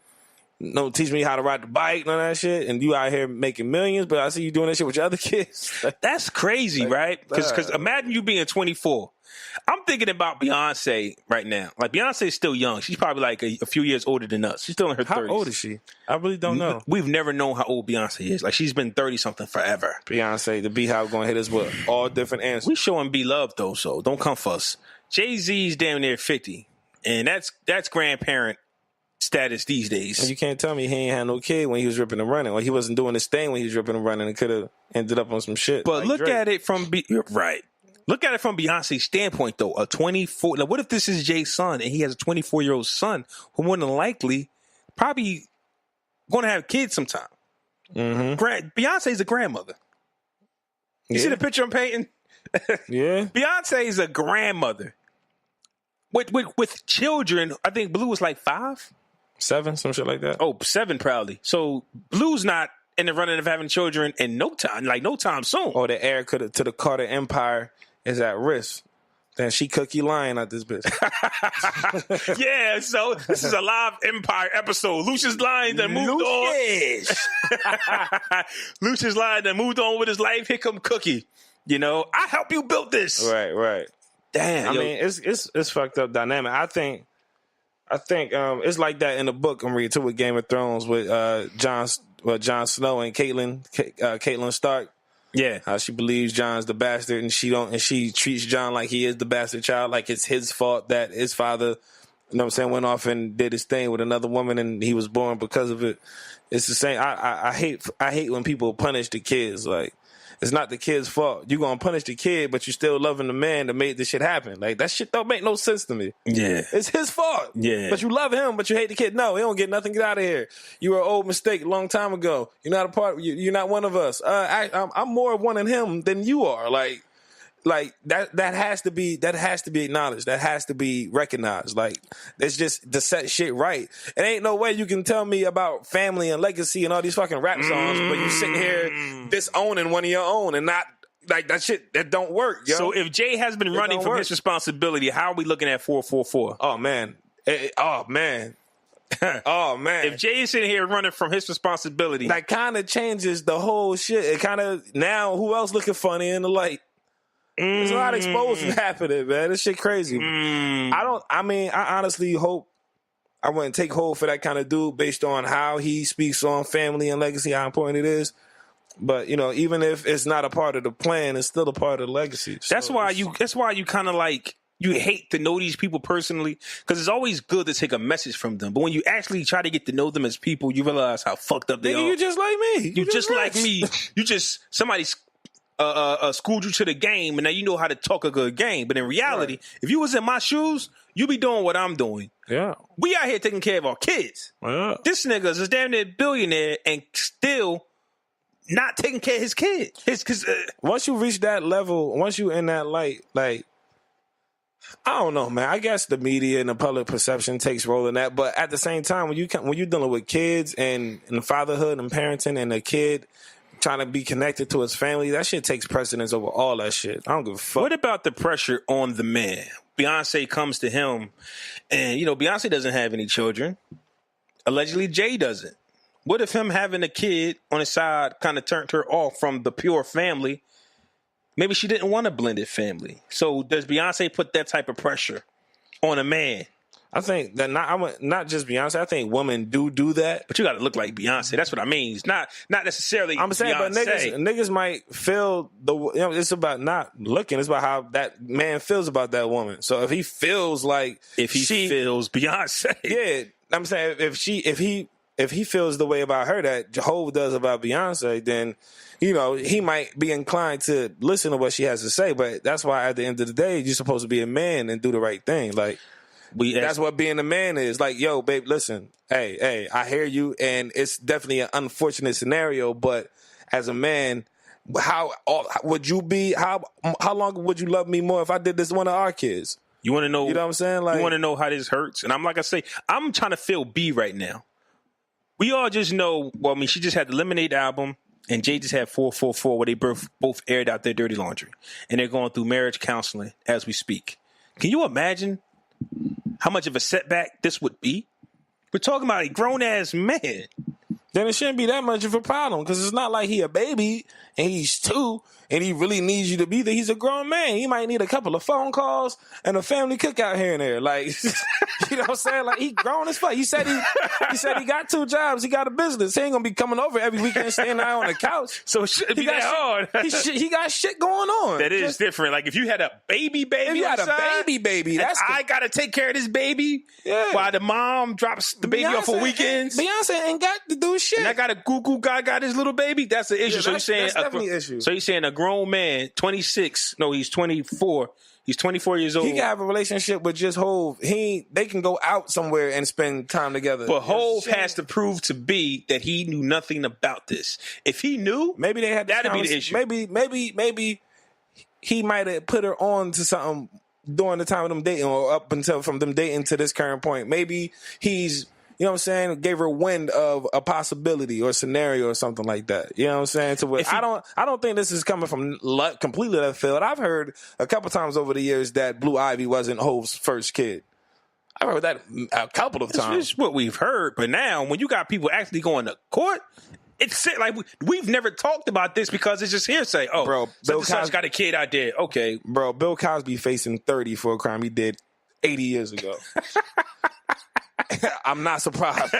No, teach me how to ride the bike, none of that shit. And you out here making millions, but I see you doing that shit with your other kids. That's crazy, right? Because imagine you being 24. I'm thinking about Beyonce right now. Like, Beyonce's still young. She's probably like a few years older than us. She's still in her 30s. How old is she? I really don't know. We've never known how old Beyonce is. Like, she's been 30-something forever. Beyonce, the Beehive going to hit us with all different answers. We showing B-Love, though, so don't come for us. Jay-Z's damn near 50. And that's grandparent status these days. And you can't tell me he ain't had no kid when he was ripping and running. Like, he wasn't doing his thing when he was ripping and running and could have ended up on some shit. But like look Drake. at it from Look at it from Beyonce's standpoint, though. A 24. Now, what if this is Jay's son and he has a 24-year-old son who more than likely probably going to have kids sometime? Mm-hmm. Beyonce's a grandmother. You see the picture I'm painting? Yeah. Beyonce's a grandmother with children. I think Blue was like 5. 7, some shit like that. Oh, 7 probably. So Blue's not in the running of having children in no time soon. Or the heir to the Carter Empire is at risk Then she cookie lying at this bitch. Yeah, so this is a live Empire episode. Lucius lying that moved on. Lucius lying that moved on with his life. Here come Cookie. You know, I help you build this. Right. Damn. I mean, it's fucked up dynamic. I think it's like that in the book I'm reading too with Game of Thrones with Jon Snow and Caitlyn Stark. Yeah, how she believes Jon's the bastard, and she treats Jon like he is the bastard child, like it's his fault that his father, you know what I'm saying, went off and did his thing with another woman, and he was born because of it. It's the same. I hate when people punish the kids. Like, it's not the kid's fault. You're gonna punish the kid, but you still loving the man that made this shit happen. Like, that shit don't make no sense to me. Yeah, it's his fault. Yeah, but you love him, but you hate the kid. No, he don't get nothing. Get out of here. You were an old mistake a long time ago. You're not a part. You're not one of us. I'm more of one in him than you are. Like that has to be acknowledged. That has to be recognized. Like, it's just to set shit right. It ain't no way you can tell me about family and legacy and all these fucking rap songs, but you sitting here disowning one of your own and not like that shit. That don't work, yo. So if Jay has been running from his responsibility, how are we looking at 444? Oh man. Oh man. If Jay is sitting here running from his responsibility, that kind of changes the whole shit. It kind of, now who else looking funny in the light? There's a lot of exposure happening, man. This shit crazy. I honestly hope I wouldn't take hold for that kind of dude based on how he speaks on family and legacy, how important it is. But, you know, even if it's not a part of the plan, it's still a part of the legacy. So that's why you kind of like, you hate to know these people personally, because it's always good to take a message from them. But when you actually try to get to know them as people, you realize how fucked up they are. You just like me. You just like me. You just, somebody's schooled you to the game, and now you know how to talk a good game. But in reality, if you was in my shoes, you be doing what I'm doing. Yeah, we out here taking care of our kids. Yeah. This nigga is a damn near billionaire and still not taking care of his kid. Once you reach that level, once you in that light, like, I don't know, man. I guess the media and the public perception takes role in that. But at the same time, when you're dealing with kids and fatherhood and parenting, and a kid trying to be connected to his family, that shit takes precedence over all that shit. I don't give a fuck. What about the pressure on the man? Beyonce comes to him, and, you know, Beyonce doesn't have any children. Allegedly, Jay doesn't. What if him having a kid on his side kind of turned her off from the pure family? Maybe she didn't want a blended family. So does Beyonce put that type of pressure on a man? I think that not just Beyonce. I think women do that. But you got to look like Beyonce. That's what I mean. It's not necessarily I'm saying, Beyonce. But niggas might feel it's about not looking. It's about how that man feels about that woman. So if he feels like she feels Beyonce, yeah, I'm saying if he feels the way about her that Jehovah does about Beyonce, then, you know, he might be inclined to listen to what she has to say. But that's why at the end of the day, you're supposed to be a man and do the right thing. Like, that's what being a man is. Like, yo, babe, listen, hey, I hear you, and it's definitely an unfortunate scenario, but as a man, how would you be? How long would you love me more if I did this to one of our kids? You want to know? You know what I'm saying? Like, you want to know how this hurts? And I'm like I say, I'm trying to feel B right now. We all just know. Well, I mean, she just had the Lemonade album, and Jay just had 444, where they both aired out their dirty laundry, and they're going through marriage counseling as we speak. Can you imagine how much of a setback this would be? We're talking about a grown-ass man. Then it shouldn't be that much of a problem, because it's not like he a baby and he's 2 and he really needs you to be there. He's a grown man. He might need a couple of phone calls and a family cookout here and there. Like, you know what I'm saying? Like, he grown as fuck. He said he got 2 jobs. He got a business. He ain't gonna be coming over every weekend staying out on the couch. So it shouldn't be that hard. He got shit going on. That is different. Like, if you had a baby, if you had a baby, that's I gotta take care of this baby. Yeah. While the mom drops the baby off on weekends. Beyonce ain't got to do shit. And I got a goo guy got his little baby. That's an issue. Yeah, so you're saying that's definitely an issue. So you're saying a grown man, 26. No, he's 24. He's 24 years old. He can have a relationship with just Hov. They can go out somewhere and spend time together. But Hov has to prove to be that he knew nothing about this. If he knew, maybe they had that'd be the issue. Maybe he might have put her on to something during the time of them dating, or up until from them dating to this current point. Maybe he's you know what I'm saying, gave her wind of a possibility or scenario or something like that. You know what I'm saying? To where I don't think this is coming from completely left field. I've heard a couple times over the years that Blue Ivy wasn't Hov's first kid. I've heard that a couple of times. This is what we've heard, but now when you got people actually going to court, it's like we've never talked about this because it's just hearsay. Oh, bro, Bill Cosby got a kid out there. Okay, bro, Bill Cosby facing 30 for a crime he did 80 years ago. I'm not surprised.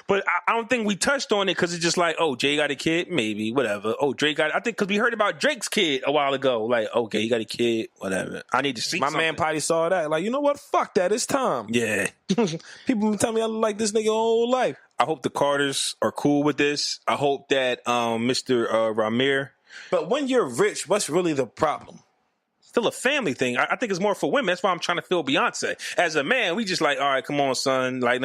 But I don't think we touched on it because it's just like, oh, Jay got a kid? Maybe, whatever. Oh, Drake got I think because we heard about Drake's kid a while ago. Like, okay, he got a kid, whatever. I need to see My something. man probably saw that. Like, you know what? Fuck that. It's time. Yeah. People been telling me I look like this nigga all whole life. I hope the Carters are cool with this. I hope that Mr. Rymir. But when you're rich, what's really the problem? Still a family thing. I think it's more for women. That's why I'm trying to feel Beyonce. As a man, we just like, all right, come on, son. Like,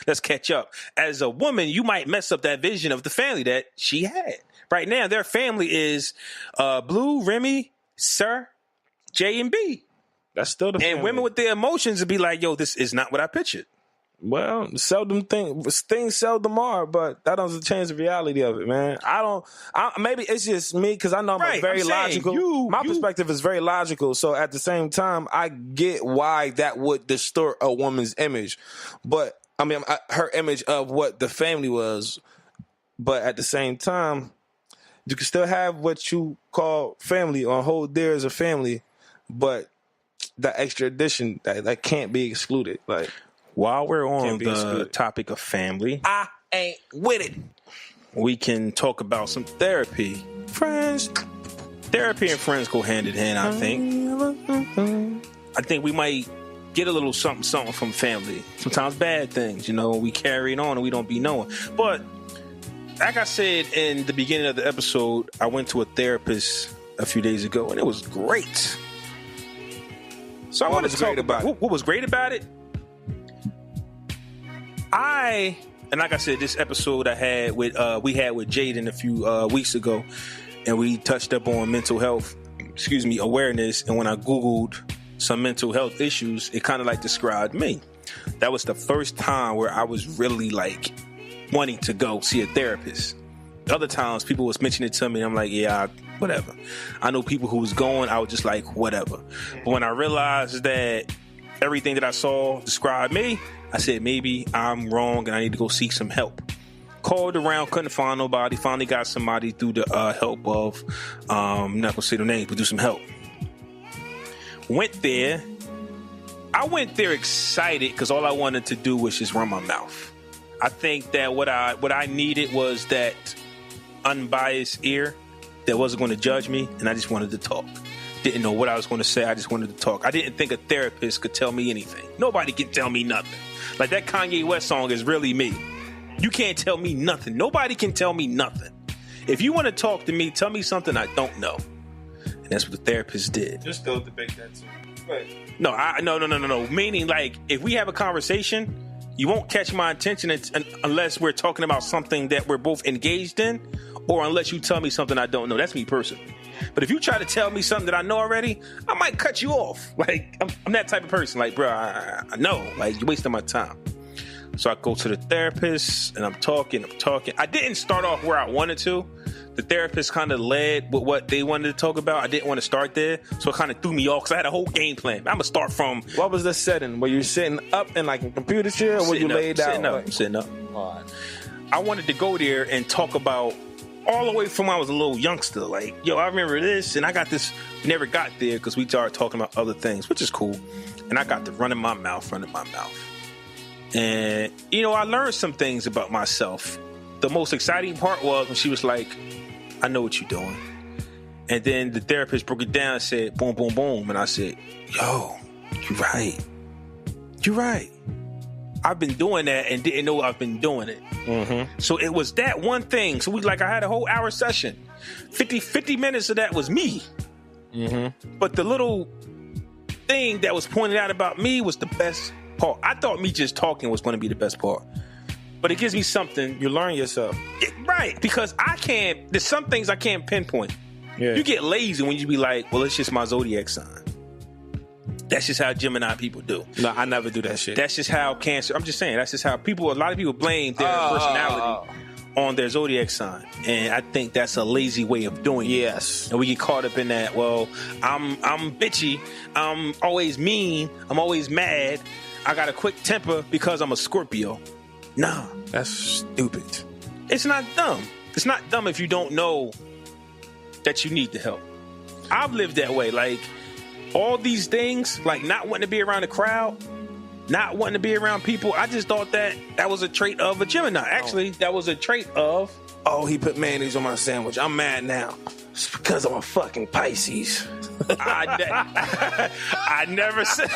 let's catch up. As a woman, you might mess up that vision of the family that she had. Right now, their family is Blue, Remy, Sir, J, and B. That's still the family. And women with their emotions would be like, yo, this is not what I pictured. Well, things seldom are, but that doesn't change the reality of it, man. Maybe it's just me because I know I'm very logical. My perspective is very logical. So at the same time, I get why that would distort a woman's image. But I mean, her image of what the family was. But at the same time, you can still have what you call family or hold dear as a family, but the extra addition that can't be excluded. Like, while we're on the topic of family, I ain't with it. We can talk about some therapy. Friends. Therapy and friends go hand in hand, I think. I think we might get a little something from family. Sometimes bad things, we carry it on and we don't be knowing. But like I said in the beginning of the episode, I went to a therapist a few days ago and it was great. So I want to talk about what was great about it. And like I said, this episode we had with Jaden a few weeks ago, and we touched up on mental health, awareness. And when I Googled some mental health issues, it kind of like described me. That was the first time where I was really like wanting to go see a therapist. Other times people was mentioning it to me, and I'm like, yeah, whatever. I know people who was going, I was just like, whatever. But when I realized that everything that I saw described me, I said, maybe I'm wrong and I need to go seek some help. Called around, couldn't find nobody. Finally got somebody through the help of, I'm not going to say their name, but do some help. Went there. I went there excited because all I wanted to do was just run my mouth. I think that what I needed was that unbiased ear that wasn't going to judge me, and I just wanted to talk. Didn't know what I was going to say. I just wanted to talk. I didn't think a therapist could tell me anything. Nobody can tell me nothing. Like that Kanye West song is really me. You can't tell me nothing. Nobody can tell me nothing. If you want to talk to me, tell me something I don't know. And that's what the therapist did. You're still debating that too. Right. No. Meaning, like, if we have a conversation, you won't catch my attention unless we're talking about something that we're both engaged in, or unless you tell me something I don't know. That's me personally. But if you try to tell me something that I know already, I might cut you off. Like, I'm that type of person. Like, bro, I know. Like, you're wasting my time. So I go to the therapist, and I'm talking. I didn't start off where I wanted to. The therapist kind of led with what they wanted to talk about. I didn't want to start there, so it kind of threw me off because I had a whole game plan. I'm going to start from... What was the setting? Were you sitting up in like a computer chair, or were you laid out? Sitting up. I wanted to go there and talk about all the way from when I was a little youngster. Like, yo, I remember this, and I got this. Never got there because we started talking about other things, which is cool. And I got to running my mouth. And, I learned some things about myself. The most exciting part was when she was like, I know what you're doing. And then the therapist broke it down and said, boom, boom, boom. And I said, yo, you're right. I've been doing that and didn't know I've been doing it. Mm-hmm. So it was that one thing. So I had a whole hour session. 50 minutes of that was me. Mm-hmm. But the little thing that was pointed out about me was the best part. I thought me just talking was going to be the best part. But it gives me something. You learn yourself. Right. Because there's some things I can't pinpoint. Yeah. You get lazy when you be like, well, it's just my zodiac sign. That's just how Gemini people do. No, I never do that shit. That's just how Cancer. I'm just saying. That's just how people. A lot of people blame their personality on their zodiac sign, and I think that's a lazy way of doing it. Yes, and we get caught up in that. Well, I'm bitchy. I'm always mean. I'm always mad. I got a quick temper because I'm a Scorpio. Nah, that's stupid. It's not dumb. It's not dumb if you don't know that you need the help. I've lived that way. Like, all these things, like not wanting to be around the crowd, not wanting to be around people, I just thought that was a trait of a Gemini. Actually, that was a trait of... Oh, he put mayonnaise on my sandwich. I'm mad now. It's because I'm a fucking Pisces. I never said...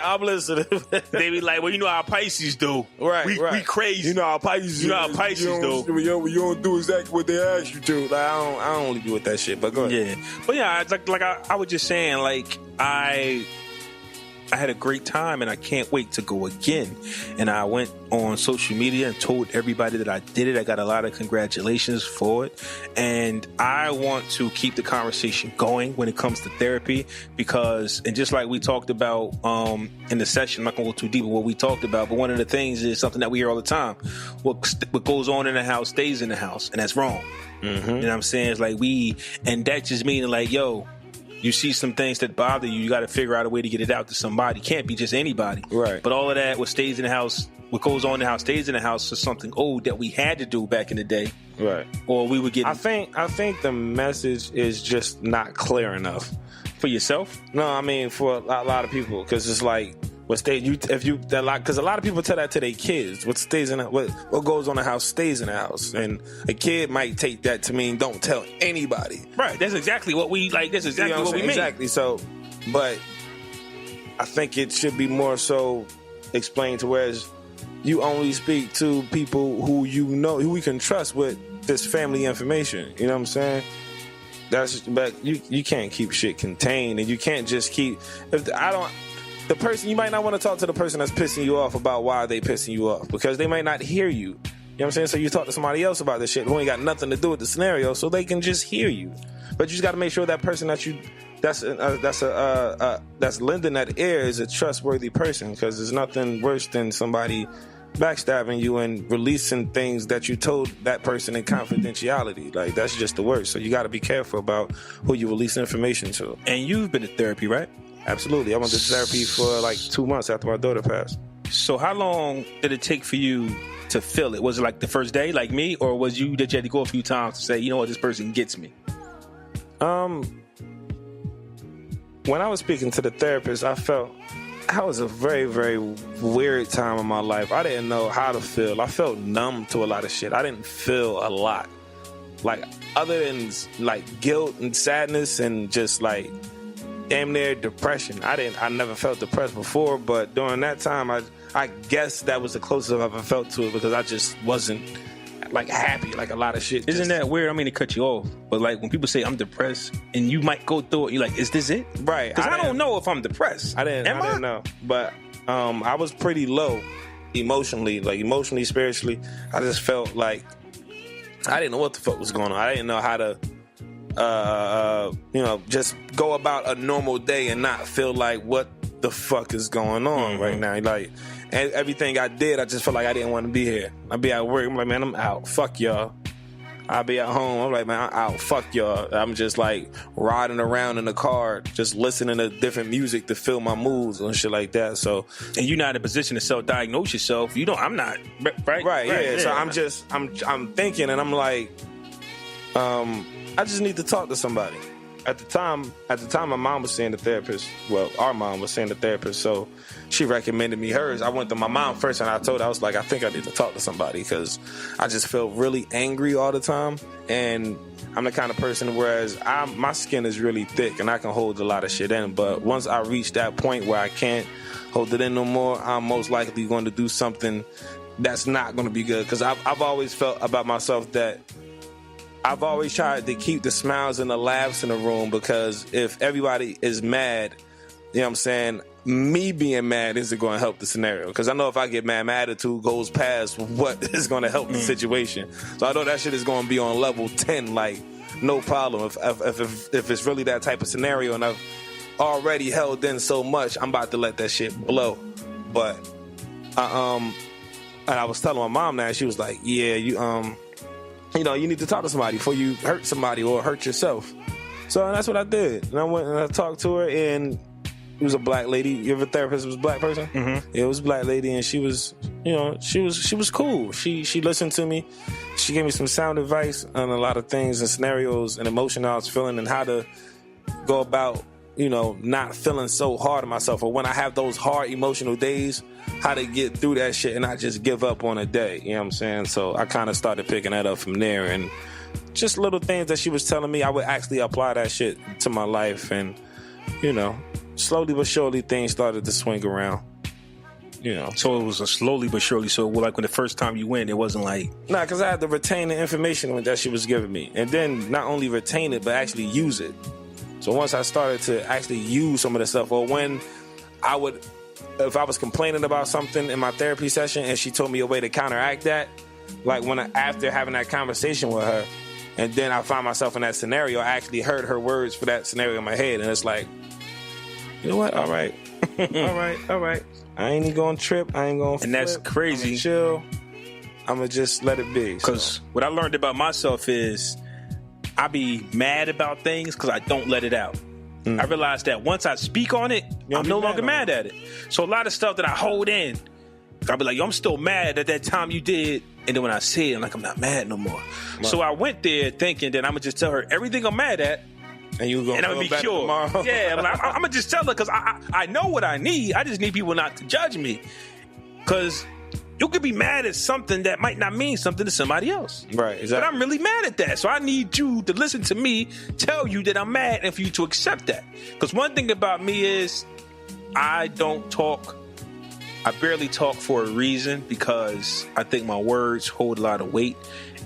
I'm listening. They be like, well, you know how Pisces do. Right, we crazy. You know how Pisces do. You don't do exactly what they ask you to. Like, I don't leave you with that shit, but go ahead. Yeah. But yeah, like I was just saying, like, I had a great time and I can't wait to go again. And I went on social media and told everybody that I did it. I got a lot of congratulations for it. And I want to keep the conversation going when it comes to therapy because, and just like we talked about in the session, I'm not going to go too deep in what we talked about, but one of the things is something that we hear all the time. What goes on in the house stays in the house, and that's wrong. Mm-hmm. You know what I'm saying? It's like and that just meaning like, yo, you see some things that bother you, you got to figure out a way to get it out to somebody. It can't be just anybody. Right. But all of that, what stays in the house, what goes on in the house stays in the house is something old that we had to do back in the day. Right. Or we would get... I think the message is just not clear enough. For yourself? No, I mean for a lot of people. Because it's like, because a lot of people tell that to their kids. What goes on in the house stays in the house, and a kid might take that to mean don't tell anybody. Right. That's exactly what we like. That's exactly what we mean. Exactly. So, but I think it should be more so explained to whereas you only speak to people who you know, who we can trust with this family information. You know what I'm saying? But you can't keep shit contained, and you can't just keep. The person, you might not want to talk to the person that's pissing you off about why they pissing you off because they might not hear you. You know what I'm saying? So you talk to somebody else about this shit who ain't got nothing to do with the scenario, so they can just hear you. But you just got to make sure that person that's lending that ear is a trustworthy person, because there's nothing worse than somebody backstabbing you and releasing things that you told that person in confidentiality. Like, that's just the worst. So you got to be careful about who you release information to. And you've been to therapy, right? Absolutely. I went to therapy for like 2 months after my daughter passed. So how long did it take for you to feel it? Was it like the first day, like me, or was you that you had to go a few times to say, you know what, this person gets me? When I was speaking to the therapist, I felt that was a very, very weird time in my life. I didn't know how to feel. I felt numb to a lot of shit. I didn't feel a lot. Like, other than like guilt and sadness and just like damn near depression. I never felt depressed before, but during that time, I guess that was the closest I've ever felt to it, because I just wasn't like happy, like a lot of shit. Isn't that weird? I mean, to cut you off, but like when people say I'm depressed, and you might go through it, you're like, is this it? Right. Because I don't know if I'm depressed. I didn't know, but I was pretty low emotionally, spiritually. I just felt like I didn't know what the fuck was going on. I didn't know how to just go about a normal day and not feel like what the fuck is going on right now. Like, and everything I did, I just felt like I didn't want to be here. I'd be at work, I'm like, man, I'm out. Fuck y'all. I'd be at home, I'm like, man, I'm out. Fuck y'all. I'm just like riding around in the car, just listening to different music to fill my moods and shit like that. So, and you're not in a position to self-diagnose yourself. I'm not, right? Right, yeah. So I'm thinking, and I'm like, I just need to talk to somebody. At the time, my mom was seeing the therapist. Well, our mom was seeing the therapist, so she recommended me hers. I went to my mom first, and I told her, I was like, I think I need to talk to somebody, because I just feel really angry all the time, and I'm the kind of person, whereas my skin is really thick, and I can hold a lot of shit in, but once I reach that point where I can't hold it in no more, I'm most likely going to do something that's not going to be good, because I've always felt about myself that I've always tried to keep the smiles and the laughs in the room, because if everybody is mad, you know what I'm saying, me being mad isn't going to help the scenario. Because I know if I get mad, my attitude goes past what is going to help the situation. So I know that shit is going to be on level 10, like, no problem. If it's really that type of scenario, and I've already held in so much. I'm about to let that shit blow. But and I was telling my mom that, she was like, yeah, you need to talk to somebody before you hurt somebody or hurt yourself. So that's what I did. And I went and I talked to her, and it was a black lady. You ever therapist was a black person? Mm-hmm. Yeah, it was a black lady, and she was, she was cool. She listened to me. She gave me some sound advice on a lot of things and scenarios and emotion I was feeling and how to go about, not feeling so hard on myself, or when I have those hard emotional days, how to get through that shit and not just give up on a day. You know what I'm saying? So I kind of started picking that up from there, and just little things that she was telling me, I would actually apply that shit to my life, and slowly but surely things started to swing around. So it was a slowly but surely. So like when the first time you went, it wasn't like... Nah, because I had to retain the information that she was giving me, and then not only retain it, but actually use it. So once I started to actually use some of the stuff, or when if I was complaining about something in my therapy session and she told me a way to counteract that, like after having that conversation with her, and then I find myself in that scenario, I actually heard her words for that scenario in my head, and it's like, you know what? All right. all right. I ain't even going to trip. I ain't going to flip. And that's crazy. I'm chill. I'm going to just let it be. Because what I learned about myself is I be mad about things because I don't let it out. I realized that once I speak on it, I'm no longer mad at it. So a lot of stuff that I hold in, I'll be like, yo, I'm still mad at that time you did. And then when I say it, I'm like, I'm not mad no more. Right. So I went there thinking that I'm going to just tell her everything I'm mad at. And I'm going to be cured. Yeah, I'm going to just tell her because I know what I need. I just need people not to judge me. Because you could be mad at something that might not mean something to somebody else. Right, exactly. But I'm really mad at that. So I need you to listen to me, tell you that I'm mad, and for you to accept that. Because one thing about me is I don't talk. I barely talk for a reason because I think my words hold a lot of weight.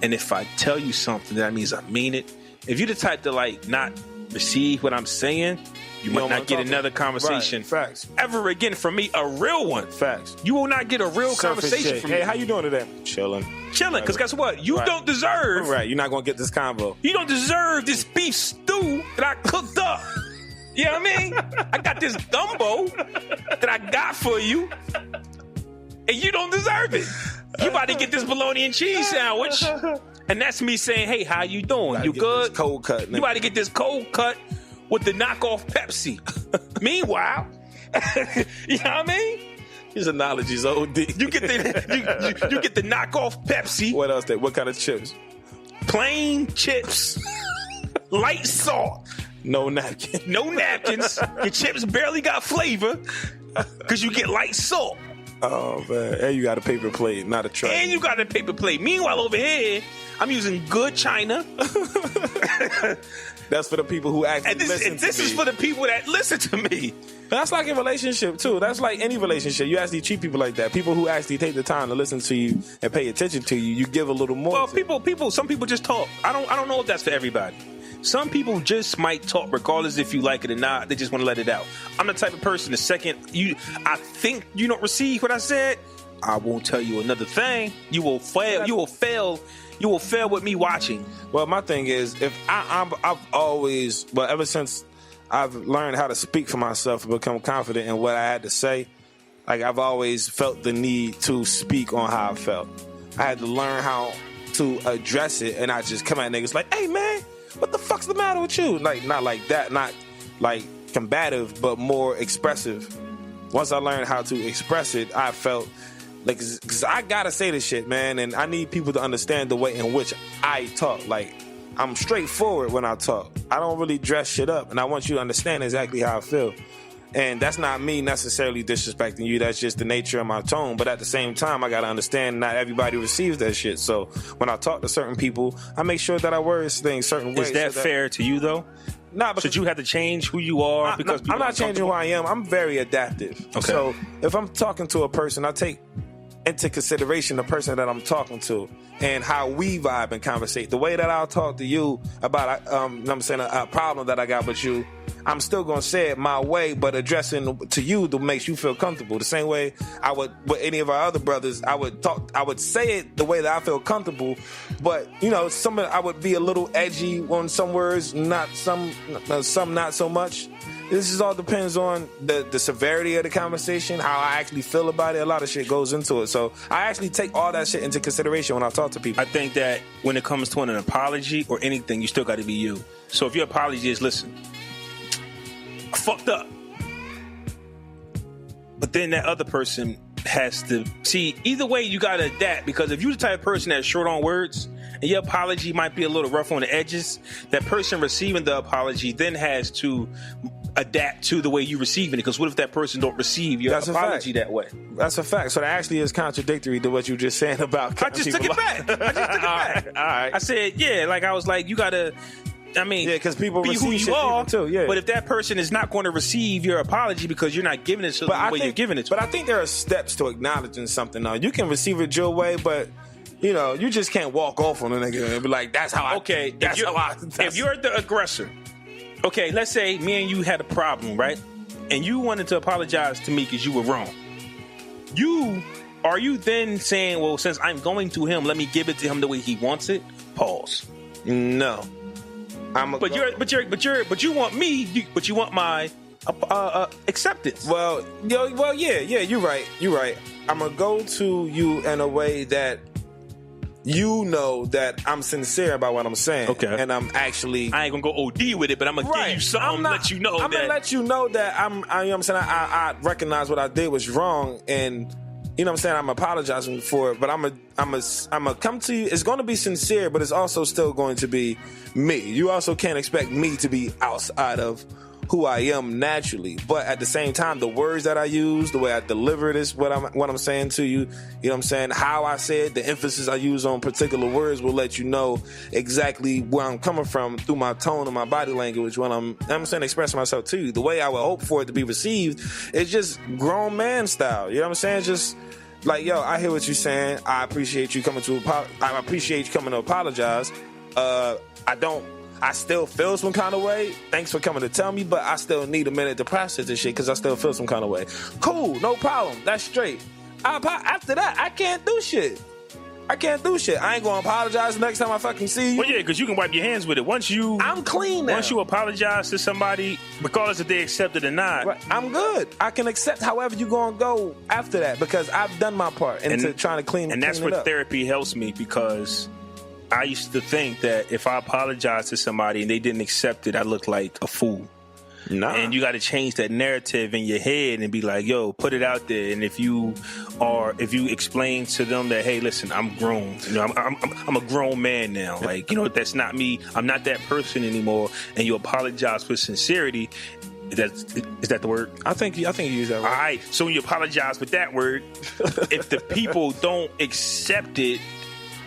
And if I tell you something, that means I mean it. If you're the type to not receive what I'm saying, you might not get another conversation ever again from me, a real one. Facts. You will not get a real conversation from me. Hey, how you doing today? Chilling, because guess what? You don't deserve... Right, you're not going to get this convo. You don't deserve this beef stew that I cooked up. You know what I mean? I got this gumbo that I got for you, and you don't deserve it. You about to get this bologna and cheese sandwich, and that's me saying, hey, how you doing? You good? Cold cut. You about to get this cold cut with the knockoff Pepsi. Meanwhile, you know what I mean? His analogies OD. You get the knockoff Pepsi. What else? What kind of chips? Plain chips. Light salt. No napkins. No napkins. Your chips barely got flavor because you get light salt. Oh, man. And you got a paper plate, not a tray. And you got a paper plate. Meanwhile, over here, I'm using good china. That's for the people who actually listen to me. This is for the people that listen to me. That's like a relationship, too. That's like any relationship. You actually treat people like that. People who actually take the time to listen to you and pay attention to you, you give a little more. Well, some people just talk. I don't know if that's for everybody. Some people just might talk regardless if you like it or not. They just want to let it out. I'm the type of person, the second I think you don't receive what I said, I won't tell you another thing. You will fail. You will fail. You will fail with me watching. Well, my thing is, if I've always, ever since I've learned how to speak for myself and become confident in what I had to say, like I've always felt the need to speak on how I felt. I had to learn how to address it and not just come at niggas like, hey, man, what the fuck's the matter with you? Like, not like that, not like combative, but more expressive. Once I learned how to express it, I felt like, because I gotta say this shit, man, and I need people to understand the way in which I talk. Like, I'm straightforward when I talk. I don't really dress shit up, and I want you to understand exactly how I feel. And that's not me necessarily disrespecting you. That's just the nature of my tone. But at the same time, I got to understand not everybody receives that shit. So when I talk to certain people, I make sure that I word things certain ways. Is that fair to you, though? Nah, because should you have to change who you are? Because I'm not changing who I am. I'm very adaptive. Okay. So if I'm talking to a person, I take into consideration the person that I'm talking to and how we vibe and conversate. The way that I'll talk to you about, a problem that I got with you, I'm still going to say it my way, but addressing to you that makes you feel comfortable. The same way I would with any of our other brothers, I would say it the way that I feel comfortable, but I would be a little edgy on some words, some not so much. this just all depends on the severity of the conversation, how I actually feel about it. A lot of shit goes into it. So I actually take all that shit into consideration when I talk to people. I think that when it comes to an apology or anything, you still got to be you. So if your apology is, listen, I fucked up. But then that other person has to see, either way you got to adapt, because if you're the type of person that's short on words and your apology might be a little rough on the edges, that person receiving the apology then has to adapt to the way you receiving it, because what if that person don't receive your apology that way? That's a fact. So that actually is contradictory to what you just saying about I just took it back. All right. I said, yeah, like I was like, you gotta, I mean, because people be who receive you are too. Yeah. But if that person is not going to receive your apology because you're not giving it to the way you're giving it to but I think there are steps to acknowledging something. Though you can receive it your way, but you know, you just can't walk off on a nigga and be like, "That's how I." Okay, that's how I. If you're the aggressor, okay, let's say me and you had a problem, right? And you wanted to apologize to me because you were wrong. Are you then saying, well, since I'm going to him, let me give it to him the way he wants it? Pause. No. But you want me, but you want my acceptance. Well, yeah, you're right. I'm gonna go to you in a way that you know that I'm sincere about what I'm saying. Okay. And I'm actually, I ain't gonna go OD with it, but I'm gonna give you something, let you know. I'm gonna let you know that you know what I'm saying, I recognize what I did was wrong, and you know what I'm saying, I'm apologizing for it, but I'm gonna come to you. It's going to be sincere, but it's also still going to be me. You also can't expect me to be outside of who I am naturally. But at the same time, the words that I use, the way I deliver this, what I'm saying to you, you know what I'm saying, how I say it, the emphasis I use on particular words will let you know exactly where I'm coming from through my tone and my body language when I'm saying, expressing myself to you. The way I would hope for it to be received is just grown man style. You know what I'm saying? Just like, yo, I hear what you're saying. I appreciate you coming to apologize. I still feel some kind of way. Thanks for coming to tell me, but I still need a minute to process this shit because I still feel some kind of way. Cool, no problem. That's straight. After that, I can't do shit. I ain't gonna apologize the next time I fucking see you. Well, yeah, because you can wipe your hands with it. I'm clean now. Once you apologize to somebody, regardless if they accept it or not, I'm good. I can accept however you gonna go after that because I've done my part into trying to clean it up. And that's where therapy helps me, because I used to think that if I apologized to somebody and they didn't accept it, I looked like a fool. Nah. And you got to change that narrative in your head and be like, yo, put it out there. And if you explain to them that, hey, listen, I'm grown. You know, I'm a grown man now. Like, you know, that's not me. I'm not that person anymore. And you apologize with sincerity. Is that the word? I think you use that word. All right. So when you apologize with that word, if the people don't accept it,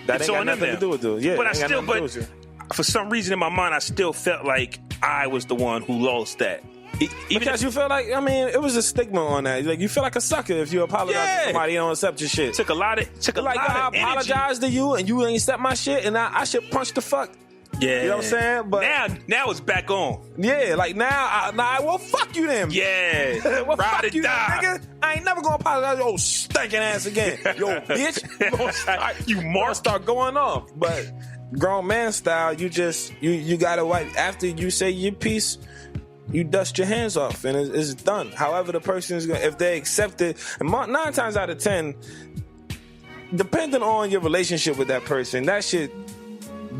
that ain't got nothing to do with it. Yeah, but for some reason in my mind, I still felt like I was the one who lost that. Because you feel like, I mean, it was a stigma on that. Like, you feel like a sucker if you apologize to somebody and don't accept your shit. Took a lot of I apologize to you and you ain't accept my shit, and I should punch the fuck. Yeah. You know what I'm saying? But now it's back on. Yeah, like now, well, fuck you then. Yeah. Well, fuck you then, nigga. I ain't never gonna apologize to your stinking ass again. Yo, bitch. You mark start going off. But grown man style, you gotta wipe. After you say your piece, you dust your hands off and it's done. However the person is gonna, if they accept it, and 9 times out of 10, depending on your relationship with that person, that shit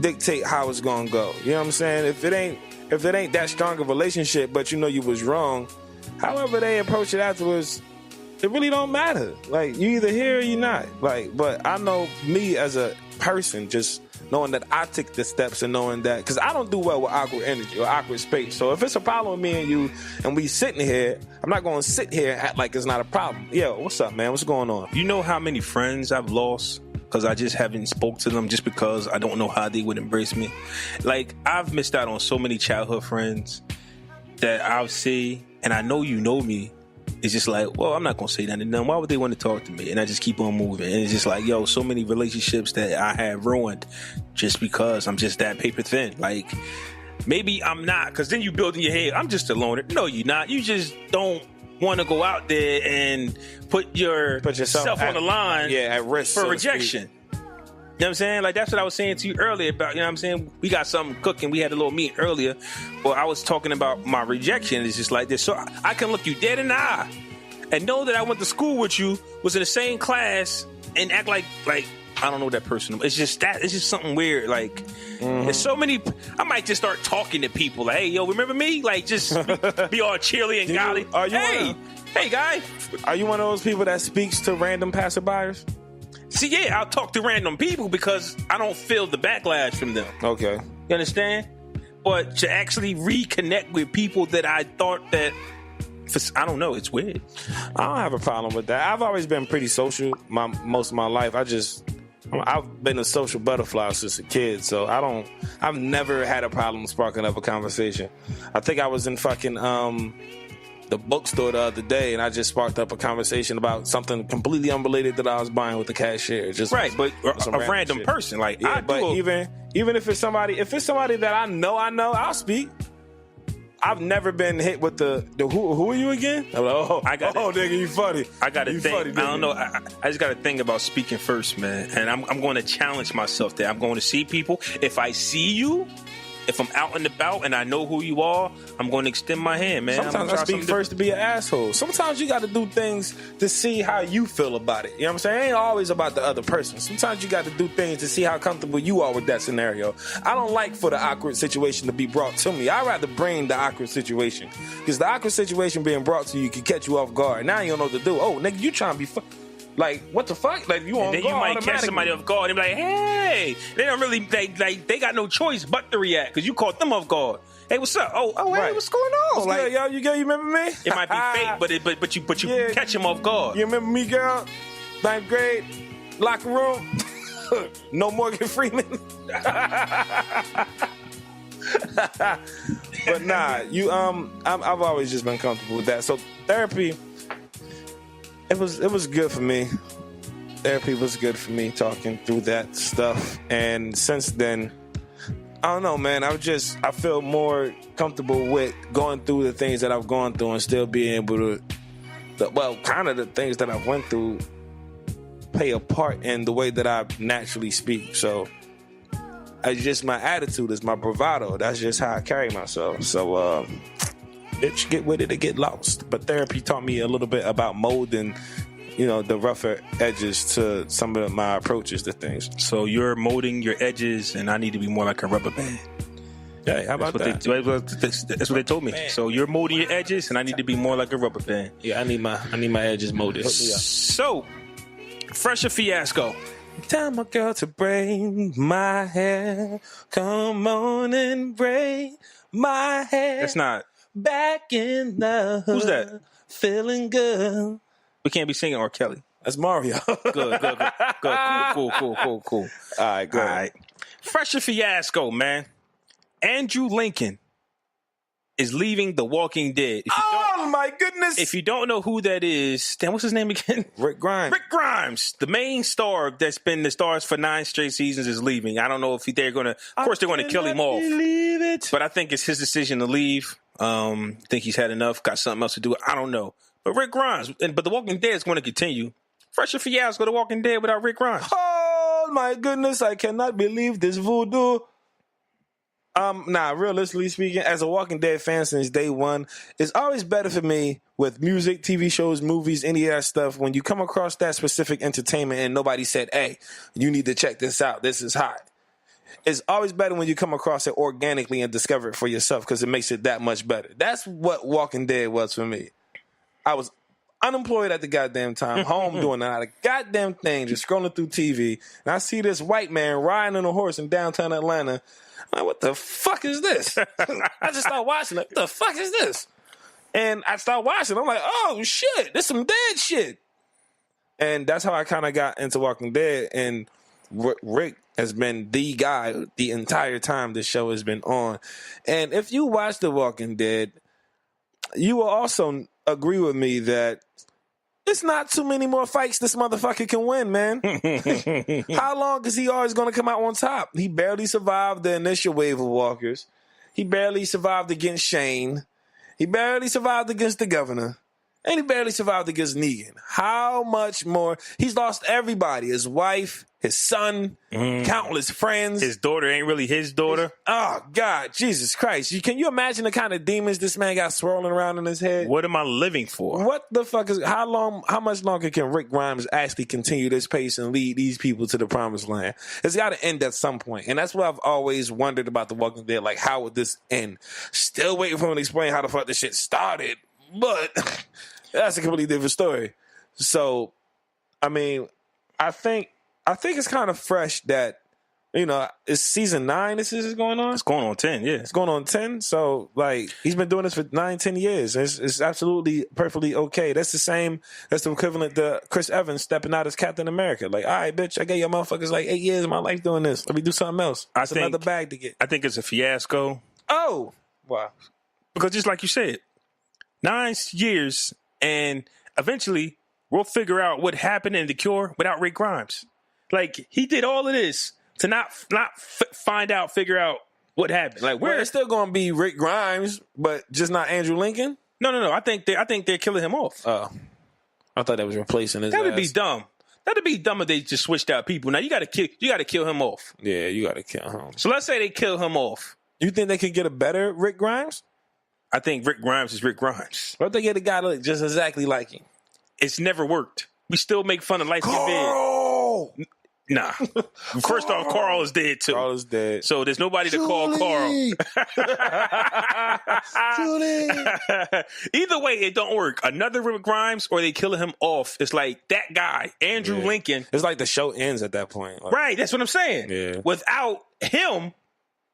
dictate how it's gonna go. You know what I'm saying? If it ain't that strong a relationship, but you know you was wrong, however they approach it afterwards, it really don't matter. Like, you either here or you not. Like, but I know me as a person, just knowing that I took the steps and knowing that, because I don't do well with awkward energy or awkward space. So if it's a problem with me and you and we sitting here, I'm not going to sit here and act like it's not a problem. Yo, what's up, man? What's going on? You know how many friends I've lost because I just haven't spoke to them just because I don't know how they would embrace me? Like, I've missed out on so many childhood friends that I'll see, and I know you know me. It's just like, well, I'm not going to say that to them. Why would they want to talk to me? And I just keep on moving. And it's just like, yo, so many relationships that I have ruined just because I'm just that paper thin. Like, maybe I'm not, because then you build in your head, I'm just a loner. No, you're not. You just don't want to go out there and put yourself on the line at risk for rejection. what I'm saying? Like, that's what I was saying to you earlier about, you know what I'm saying? We got something cooking. We had a little meeting earlier. Well, I was talking about my rejection. It's just like this. So I can look you dead in the eye and know that I went to school with you, was in the same class, and act like I don't know that person. It's just something weird. Like, there's so many. I might just start talking to people. Like, hey, yo, remember me? Like, just be all cheerly and golly. Hey, guy. Are you one of those people that speaks to random passerbyers? See, yeah, I'll talk to random people because I don't feel the backlash from them. Okay. You understand? But to actually reconnect with people that I thought that, I don't know, it's weird. I don't have a problem with that. I've always been pretty social most of my life. I've been a social butterfly since a kid, so I've never had a problem sparking up a conversation. I think I was in fucking the bookstore the other day, and I just sparked up a conversation about something completely unrelated that I was buying with the cashier. Just right, but a random person, like, yeah, even if it's somebody that I know, I'll speak. I've never been hit with the who are you again? I'm like, nigga, you funny. I got to think. Funny, I don't know. I just got to think about speaking first, man. And I'm going to challenge myself there. I'm going to see people. If I see you, if I'm out and about and I know who you are, I'm going to extend my hand, man. Sometimes I speak first to be an asshole. Sometimes you got to do things to see how you feel about it. You know what I'm saying? It ain't always about the other person. Sometimes you got to do things to see how comfortable you are with that scenario. I don't like for the awkward situation to be brought to me. I'd rather bring the awkward situation. Because the awkward situation being brought to you can catch you off guard. Now you don't know what to do. Oh, nigga, you trying to be like, what the fuck? Like, you on guard. And then you might catch somebody off guard and be like, hey. They don't really, they got no choice but to react because you caught them off guard. Hey, what's up? Oh, right. Hey, what's going on? What's good, yo? You remember me? It might be fake, but you yeah. Catch them off guard. You remember me, girl? 9th grade, locker room, no Morgan Freeman. But nah, I've always just been comfortable with that. So therapy, it was good for me. Therapy was good for me, talking through that stuff. And since then, I don't know, man. I feel more comfortable with going through the things that I've gone through and still being able to, kind of the things that I've went through play a part in the way that I naturally speak. So it's just my attitude, is my bravado. That's just how I carry myself. So, bitch, get with it or get lost. But therapy taught me a little bit about molding, the rougher edges to some of my approaches to things. So you're molding your edges, and I need to be more like a rubber band. Yeah, how about that? That's what they told me. Man. So you're molding your edges, and I need to be more like a rubber band. Yeah, I need my edges molded. So, Fresher Fiasco. Tell my girl to braid my hair. Come on and braid my hair. That's not. Back in the hood. Who's that? Feeling good. We can't be singing R. Kelly. That's Mario. Good. Cool. All right, good. All right. Fresher Fiasco, man. Andrew Lincoln is leaving The Walking Dead. Oh, my goodness. If you don't know who that is, damn, what's his name again? Rick Grimes. The main star that's been the stars for 9 straight seasons, is leaving. I don't know if they're going to, of course, they're going to kill him off. Believe it. But I think it's his decision to leave. Think he's had enough, got something else to do. I don't know. But Rick Grimes, but The Walking Dead is going to continue. Fresher Fiasco, The Walking Dead without Rick Grimes. Oh, my goodness. I cannot believe this voodoo. Realistically speaking, as a Walking Dead fan since day one, it's always better for me with music, TV shows, movies, any of that stuff, when you come across that specific entertainment and nobody said, hey, you need to check this out. This is hot. It's always better when you come across it organically and discover it for yourself, because it makes it that much better. That's what Walking Dead was for me. I was unemployed at the goddamn time, home doing not a goddamn thing, just scrolling through TV, and I see this white man riding on a horse in downtown Atlanta. I'm like, what the fuck is this? I just started watching it. What the fuck is this? And I started watching. I'm like, oh, shit, this some dead shit. And that's how I kind of got into Walking Dead. And Rick has been the guy the entire time this show has been on. And if you watch The Walking Dead, you will also agree with me that it's not too many more fights this motherfucker can win, man. How long is he always going to come out on top? He barely survived the initial wave of walkers. He barely survived against Shane. He barely survived against the governor. And he barely survived against Negan. How much more? He's lost everybody. His wife, his son, countless friends. His daughter ain't really his daughter. Oh, God. Jesus Christ. Can you imagine the kind of demons this man got swirling around in his head? What am I living for? What the fuck is... How much longer can Rick Grimes actually continue this pace and lead these people to the promised land? It's got to end at some point. And that's what I've always wondered about The Walking Dead. Like, how would this end? Still waiting for him to explain how the fuck this shit started. But... that's a completely different story. So, I mean, I think it's kind of fresh that, it's season 9 this is going on? It's going on 10, yeah. It's going on 10. So, like, he's been doing this for 9-10 years. It's absolutely perfectly okay. That's the equivalent to Chris Evans stepping out as Captain America. Like, all right, bitch, I gave you motherfuckers like 8 years of my life doing this. Let me do something else. It's another bag to get. I think it's a fiasco. Oh! Wow. Because just like you said, 9 years... and eventually, we'll figure out what happened in The Cure without Rick Grimes. Like, he did all of this to not figure out what happened. Like, it's still going to be Rick Grimes, but just not Andrew Lincoln? No. I think they're killing him off. Oh, I thought that was replacing his. That would be dumb. That'd be dumb if they just switched out people. Now you got to kill him off. Yeah, you got to kill him. So let's say they kill him off. You think they could get a better Rick Grimes? I think Rick Grimes is Rick Grimes. What if they get a guy that look just exactly like him? It's never worked. We still make fun of light-skinned men. Nah. First off, Carl is dead too. Carl is dead. So there's nobody to call Carl. Either way, it don't work. Another Rick Grimes or they kill him off. It's like that guy, Andrew Lincoln. It's like the show ends at that point. Like, right. That's what I'm saying. Yeah. Without him,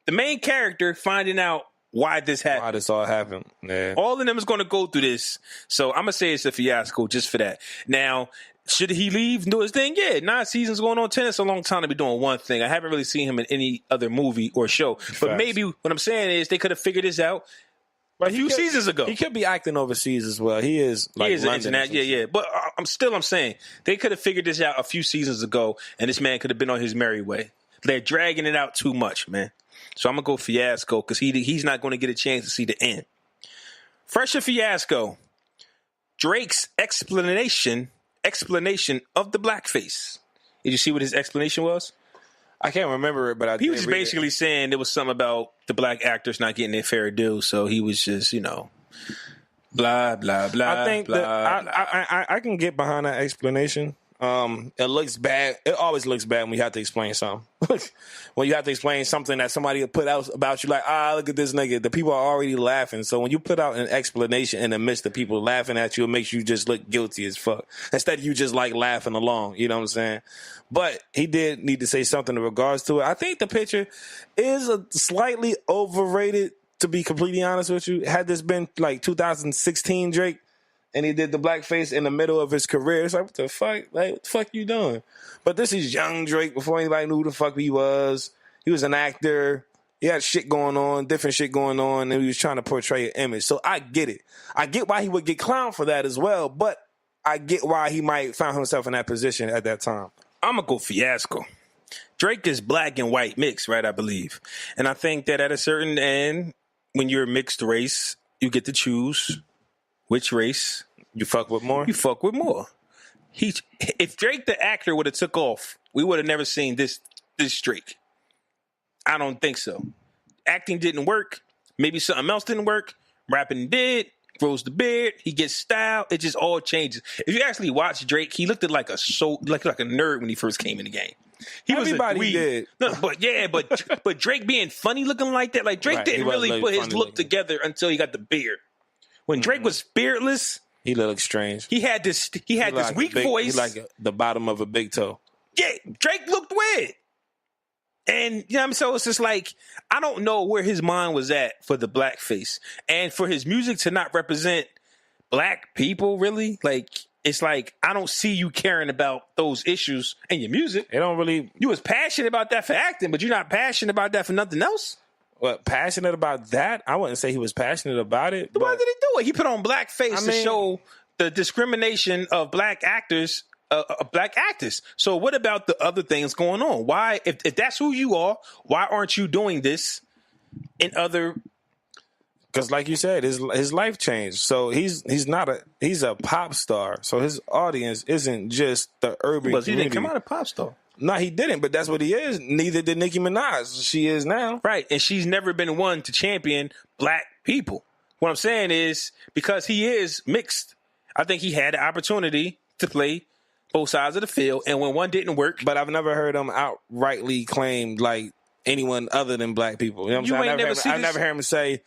the main character finding out why this happened. Why this all happened. Yeah. All of them is going to go through this. So I'm going to say it's a fiasco just for that. Now, should he leave and do his thing? Yeah, 9 seasons going on 10. It's a long time to be doing one thing. I haven't really seen him in any other movie or show. But maybe what I'm saying is they could have figured this out a few seasons ago. He could be acting overseas as well. He is like London. Yeah. But I'm saying they could have figured this out a few seasons ago, and this man could have been on his merry way. They're dragging it out too much, man. So I'm going to go fiasco because he's not going to get a chance to see the end. Fresher fiasco. Drake's explanation of the blackface. Did you see what his explanation was? I can't remember it, but he was basically saying there was something about the black actors not getting their fair due. So he was just, blah, blah, blah. I think I can get behind that explanation. It looks bad. It always looks bad when you have to explain something. When you have to explain something that somebody put out about you, like, look at this nigga. The people are already laughing. So when you put out an explanation in the midst of people laughing at you, it makes you just look guilty as fuck. Instead of you just like laughing along. You know what I'm saying? But he did need to say something in regards to it. I think the picture is slightly overrated, to be completely honest with you. Had this been like 2016 Drake, and he did the blackface in the middle of his career, it's like, what the fuck? Like, what the fuck you doing? But this is young Drake before anybody knew who the fuck he was. He was an actor. He had shit going on, different shit going on, and he was trying to portray an image. So I get it. I get why he would get clowned for that as well, but I get why he might find himself in that position at that time. I'm going to go fiasco. Drake is black and white mixed, right, I believe. And I think that at a certain end, when you're a mixed race, you get to choose which race you fuck with more. If Drake the actor would have took off, we would have never seen this Drake. I don't think so. Acting didn't work. Maybe something else didn't work. Rapping did. Grows the beard. He gets style. It just all changes. If you actually watch Drake, he looked like a nerd when he first came in the game. Everybody did. No, but Drake being funny looking like that, like Drake didn't really put his look together until he got the beard. When Drake was beardless, he looked strange. He had this weak voice. He like the bottom of a big toe. Yeah, Drake looked weird. And so it's just like, I don't know where his mind was at for the blackface. And for his music to not represent black people, really, like, it's like, I don't see you caring about those issues in your music. It don't really. You was passionate about that for acting, but you're not passionate about that for nothing else. What, passionate about that? I wouldn't say he was passionate about it. Why did he do it? He put on blackface to show the discrimination of black actors. Black actors. So what about the other things going on? Why, if that's who you are, why aren't you doing this in other Because like you said, his life changed. So he's a pop star. So his audience isn't just the urban community. He didn't come out a pop star. No, he didn't, but that's what he is. Neither did Nicki Minaj. She is now. Right, and she's never been one to champion black people. What I'm saying is, because he is mixed, I think he had the opportunity to play both sides of the field, and when one didn't work... But I've never heard him outrightly claim, like, anyone other than black people. You know what I'm saying? I never heard him say...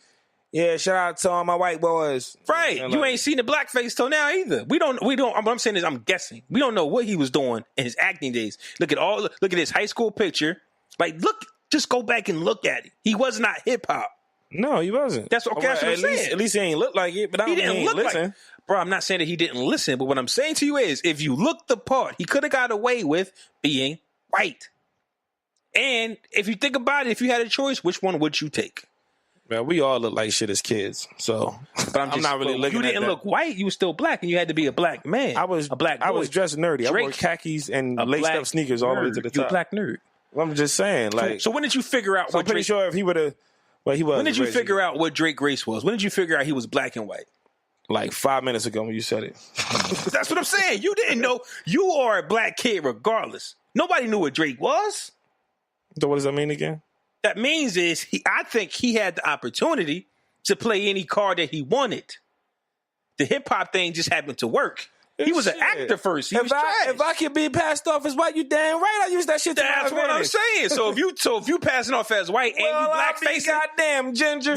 Yeah, shout out to all my white boys. Right. You know, you ain't seen the blackface till now either. We don't, what I'm saying is I'm guessing. We don't know what he was doing in his acting days. Look at his high school picture. Like, just go back and look at it. He was not hip hop. No, he wasn't. That's what I'm saying. At least he ain't look like it, but I don't think he ain't listen. Bro, I'm not saying that he didn't listen, but what I'm saying to you is, if you look the part, he could have got away with being white. And if you think about it, if you had a choice, which one would you take? Man, we all look like shit as kids, so but I'm not really looking. You didn't look white; you were still black, and you had to be a black man. I was a black boy. I was dressed nerdy. I wore khakis and laced up sneakers all the way to the top. You a black nerd. I'm just saying, like. So when did you figure out? I'm pretty sure if he would have, well, he was. When did you figure out what Drake's race was? When did you figure out he was black and white? Like 5 minutes ago when you said it. That's what I'm saying. You didn't know. You are a black kid, regardless. Nobody knew what Drake was. So what does that mean again? That means is I think he had the opportunity to play any card that he wanted. The hip hop thing just happened to work. He was an actor first. If I could be passed off as white, you damn right I use that shit to my advantage. That's what I'm saying. So if you passing off as white and you blackface, goddamn ginger,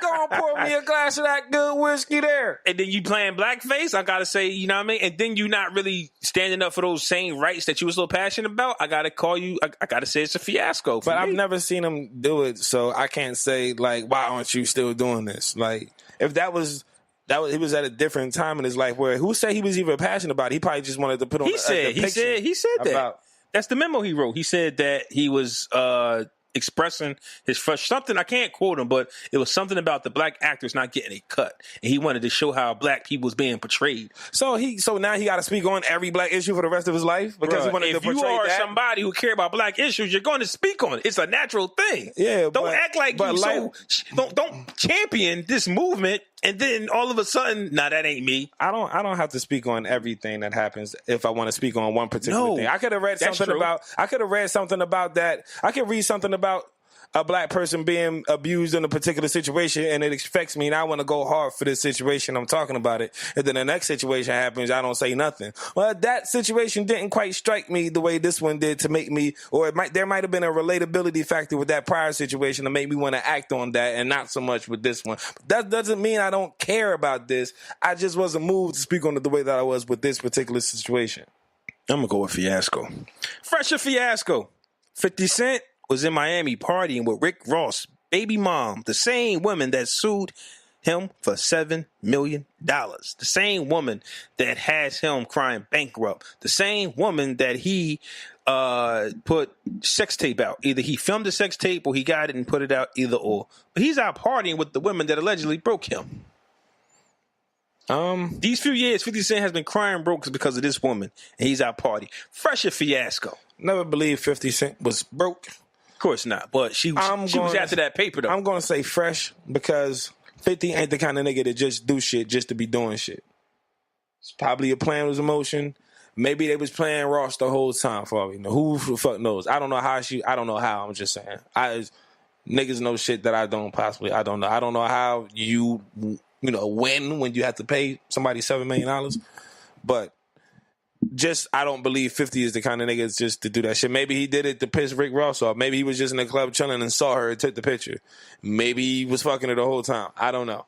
go on pour me a glass of that good whiskey there. And then you playing blackface, I gotta say, you know what I mean? And then you not really standing up for those same rights that you was so passionate about. I gotta call you. I gotta say it's a fiasco. But I've never seen him do it, so I can't say like, why aren't you still doing this? Like, if that was he was at a different time in his life where who said he was even passionate about it? He probably just wanted to put on he said that. That's the memo he wrote. He said that he was expressing his something. I can't quote him, but it was something about the black actors not getting a cut, and he wanted to show how black people was being portrayed. So now he got to speak on every black issue for the rest of his life because he wanted to portray that. If you are somebody who care about black issues, you're going to speak on it. It's a natural thing. Yeah, don't act like don't champion this movement. And then all of a sudden, that ain't me. I don't have to speak on everything that happens if I want to speak on one particular thing. I could have read something about that. I could read something about a black person being abused in a particular situation, and it affects me, and I want to go hard for this situation. I'm talking about it, and then the next situation happens, I don't say nothing. Well, that situation didn't quite strike me the way this one did to make me, or there might have been a relatability factor with that prior situation to make me want to act on that, and not so much with this one. That doesn't mean I don't care about this. I just wasn't moved to speak on it the way that I was with this particular situation. I'm gonna go with fiasco. Fresher fiasco. 50 Cent was in Miami partying with Rick Ross' baby mom, the same woman that sued him for $7 million. The same woman that has him crying bankrupt. The same woman that he put sex tape out. Either he filmed the sex tape or he got it and put it out, either or. But he's out partying with the women that allegedly broke him. These few years, 50 Cent has been crying broke because of this woman, and he's out partying. Fresher fiasco. Never believed 50 Cent was broke. Of course not, but she was after that paper, though. I'm going to say fresh because 50 ain't the kind of nigga that just do shit just to be doing shit. It's probably a plan with emotion. Maybe they was playing Ross the whole time for all we know. Who the fuck knows? I don't know how I'm just saying. Niggas know shit that I don't possibly. I don't know. I don't know how you win when you have to pay somebody $7 million. But I don't believe 50 is the kind of niggas just to do that shit. Maybe he did it to piss Rick Ross off. Maybe he was just in the club chilling and saw her and took the picture. Maybe he was fucking her the whole time. I don't know.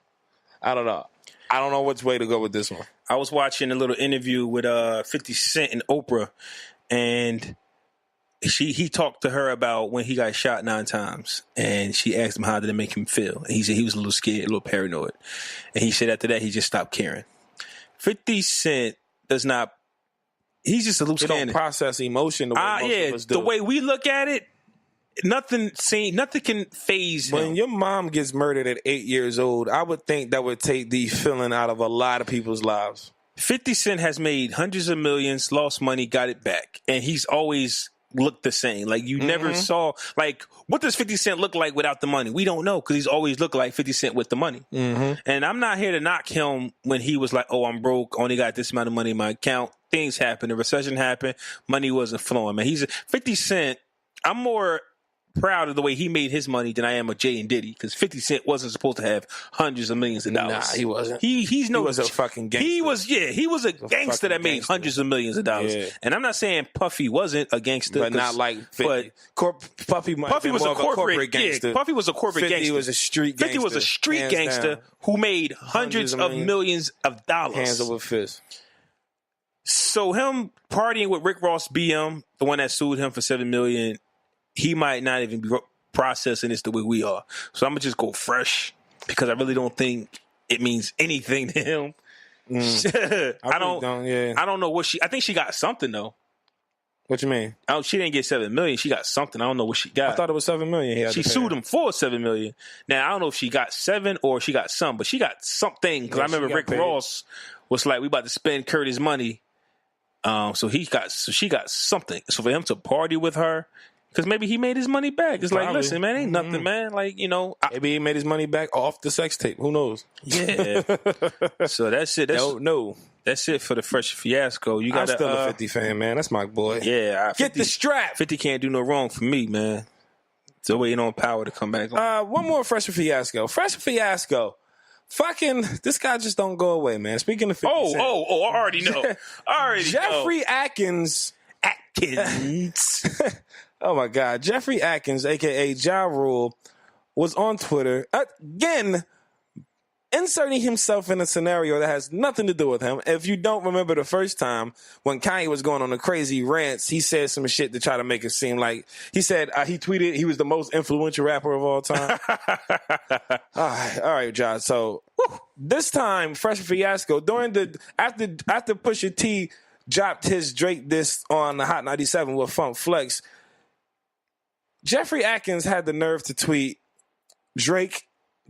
I don't know which way to go with this one. I was watching a little interview with 50 Cent and Oprah, and he talked to her about when he got shot 9 times, and she asked him how did it make him feel. And he said he was a little scared, a little paranoid. And he said after that he just stopped caring. 50 Cent does not. He's just a loose cannon. He don't process emotion the way most of us do. The way we look at it, nothing can phase him. When your mom gets murdered at 8 years old, I would think that would take the feeling out of a lot of people's lives. 50 Cent has made hundreds of millions, lost money, got it back. And he's always looked the same. Like, you never saw, like, what does 50 Cent look like without the money? We don't know, because he's always looked like 50 Cent with the money. And I'm not here to knock him when he was like, oh, I'm broke, only got this amount of money in my account. Things happened. The recession happened. Money wasn't flowing, man. 50 Cent, I'm more proud of the way he made his money than I am of Jay and Diddy, because 50 Cent wasn't supposed to have hundreds of millions of dollars. Nah, he wasn't. He was a fucking gangster. He was a gangster that made hundreds of millions of dollars. Yeah. And I'm not saying Puffy wasn't a gangster, but not like 50. But Puffy was a corporate gangster. Yeah, Puffy was a corporate 50 gangster. Was a street gangster. 50 was a street gangster who made hundreds of millions of dollars. Hands over fist. So him partying with Rick Ross BM, the one that sued him for $7 million, he might not even be processing this the way we are. So I'm gonna just go fresh, because I really don't think it means anything to him. I don't know what I think she got something though. What you mean? She didn't get $7 million. She got something. I don't know what she got. I thought it was $7 million. She sued him for $7 million. Now I don't know if she got 7 or she got some, but she got something. Because I remember Rick Ross was like, "We about to spend Curtis money." So she got something. So for him to party with her, because maybe he made his money back. It's like, listen, man, ain't nothing, man. Like, maybe he made his money back off the sex tape. Who knows? Yeah. So that's it. No. That's it for the Fresh Fiasco. I'm still a 50 fan, man. That's my boy. Yeah. Get the strap. 50 can't do no wrong for me, man. Still waiting on Power to come back. One more Fresh Fiasco. Fresh Fiasco. Fucking, this guy just don't go away, man. Speaking of 50 Cent. I already know. Jeffrey Atkins. Oh, my God. Jeffrey Atkins, a.k.a. Ja Rule, was on Twitter, again, inserting himself in a scenario that has nothing to do with him. If you don't remember the first time when Kanye was going on the crazy rants, he said some shit to try to make it seem like, he said, he tweeted he was the most influential rapper of all time. All right, Ja. So this time, Fresh Fiasco, after Pusha T dropped his Drake diss on the Hot 97 with Funk Flex, Jeffrey Atkins had the nerve to tweet, Drake,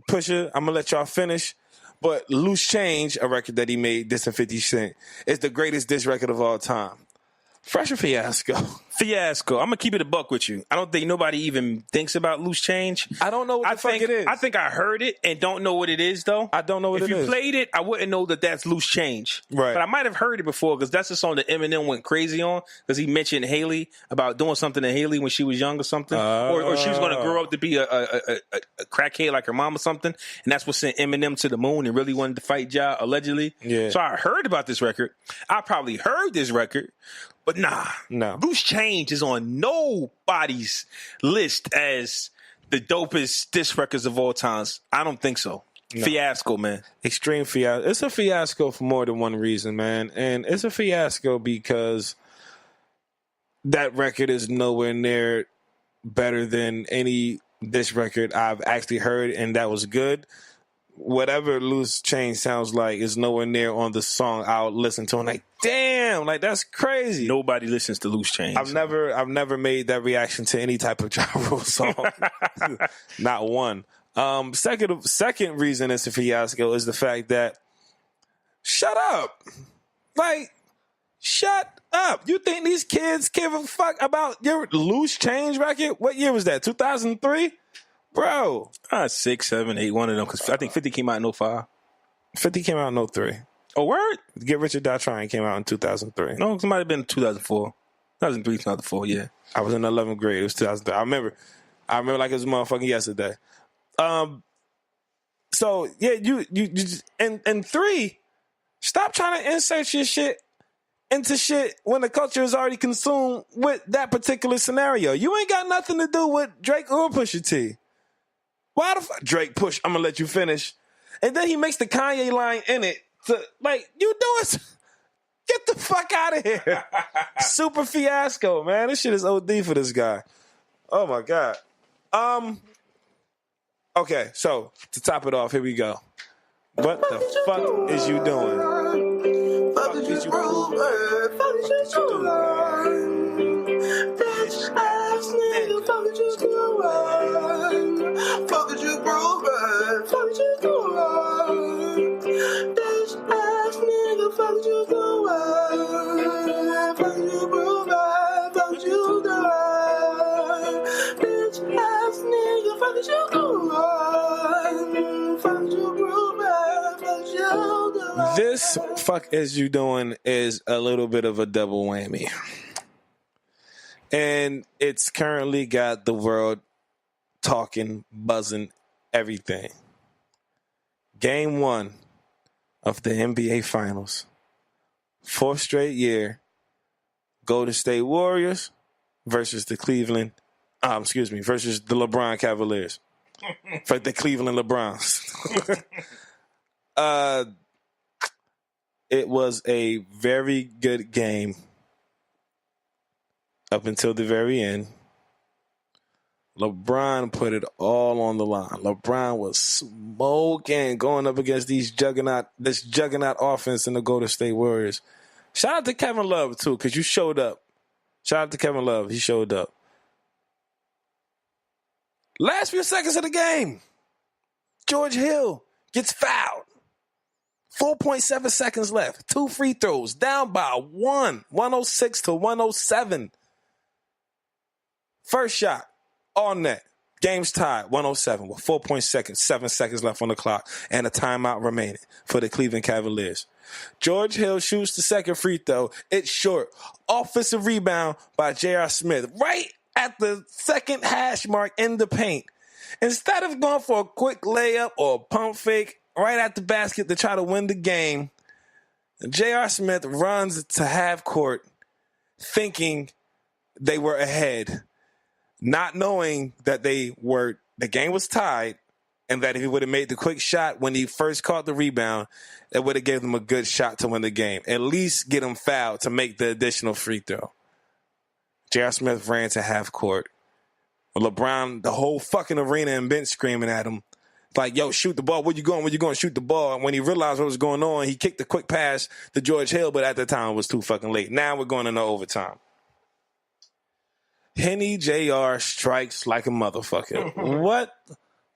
Pusha, I'm going to let y'all finish, but Loose Change, a record that he made, dissing 50 Cent, is the greatest diss record of all time. Fresh Fiasco. I'm going to keep it a buck with you. I don't think nobody even thinks about Loose Change. I don't know what the fuck it is. I think I heard it and don't know what it is, though. I don't know what it is. If you played it, I wouldn't know that that's Loose Change. Right. But I might have heard it before, because that's the song that Eminem went crazy on, because he mentioned Haley, about doing something to Haley when she was young or something. Or she was going to grow up to be a crackhead like her mom or something. And that's what sent Eminem to the moon and really wanted to fight Ja, allegedly. Yeah. So I heard about this record. I probably heard this record. But no. Loose Change is on nobody's list as the dopest diss records of all times. I don't think so. No. Fiasco, man. Extreme fiasco. It's a fiasco for more than one reason, man. And it's a fiasco because that record is nowhere near better than any diss record I've actually heard, and that was good. Whatever Loose Change sounds like is nowhere near on the song I'll listen to. I'm like, damn, like that's crazy. Nobody listens to Loose Change. I've never made that reaction to any type of Ja Rule song. Not one. Second reason it's a fiasco is the fact that shut up. Like, shut up. You think these kids give a fuck about your Loose Change record? What year was that? 2003? Bro. 6, 7, 8, one of them. Because I think 50 came out in 05. 50 came out in 03. Oh, word? Get Rich or Die Trying came out in 2003. No, it might have been 2004. 2003, 2004, yeah. I was in 11th grade. It was 2003. I remember like it was motherfucking yesterday. So, yeah, you just, and 3, stop trying to insert your shit into shit when the culture is already consumed with that particular scenario. You ain't got nothing to do with Drake or Pusha T. Why the fuck? Drake, push, I'm going to let you finish. And then he makes the Kanye line in it. To, like, you doing... Get the fuck out of here. Super fiasco, man. This shit is OD for this guy. Oh, my God. Okay, so to top it off, here we go. What the fuck is you doing? Fuck is you doing? Fuck is you doing? Bitch ass nigga, fuck is you doing? Fuck is you doing? Fuck is you doing? Bitch ass nigga, fuck is you doing? Fuck is you doing? Fuck is you doing? This fuck is you doing is a little bit of a double whammy. And it's currently got the world talking, buzzing, everything. Game 1 of the NBA Finals. 4th straight year. Golden State Warriors versus the versus the LeBron Cavaliers. For the Cleveland LeBrons. It was a very good game up until the very end. LeBron put it all on the line. LeBron was smoking going up against this juggernaut offense in the Golden State Warriors. Shout out to Kevin Love, too, because you showed up. Shout out to Kevin Love. He showed up. Last few seconds of the game, George Hill gets fouled. 4.7 seconds left. 2 free throws. Down by 1. 106 to 107. First shot. All net. Game's tied. 107 with 4.7 seconds left on the clock and a timeout remaining for the Cleveland Cavaliers. George Hill shoots the second free throw. It's short. Offensive rebound by J.R. Smith. Right at the second hash mark in the paint. Instead of going for a quick layup or a pump fake right at the basket to try to win the game, J.R. Smith runs to half court thinking they were ahead, not knowing that the game was tied, and that if he would have made the quick shot when he first caught the rebound, it would have given him a good shot to win the game. At least get him fouled to make the additional free throw. J.R. Smith ran to half court. LeBron, the whole fucking arena and bench screaming at him. Like, yo, shoot the ball. Where you going? Where you going? Shoot the ball. And when he realized what was going on, he kicked the quick pass to George Hill, but at the time it was too fucking late. Now we're going into overtime. Henny Jr. strikes like a motherfucker. What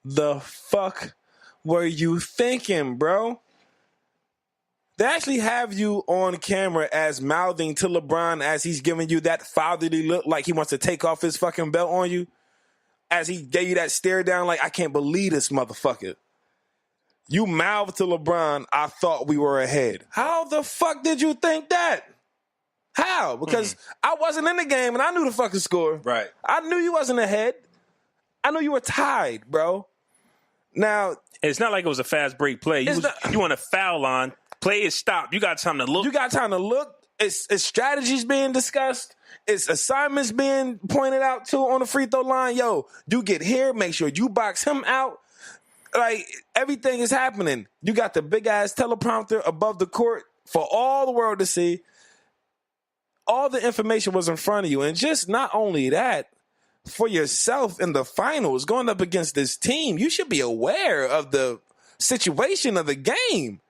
the fuck were you thinking, bro? They actually have you on camera as mouthing to LeBron as he's giving you that fatherly look like he wants to take off his fucking belt on you. As he gave you that stare down like, I can't believe this motherfucker. You mouthed to LeBron, I thought we were ahead. How the fuck did you think that? How? Because I wasn't in the game and I knew the fucking score. Right. I knew you wasn't ahead. I knew you were tied, bro. Now, it's not like it was a fast break play. You on a foul line. Play is stopped. You got time to look. It's strategies being discussed. It's assignments being pointed out to on the free throw line. Yo, you get here. Make sure you box him out. Like, everything is happening. You got the big-ass teleprompter above the court for all the world to see. All the information was in front of you. And just not only that, for yourself in the finals, going up against this team, you should be aware of the situation of the game.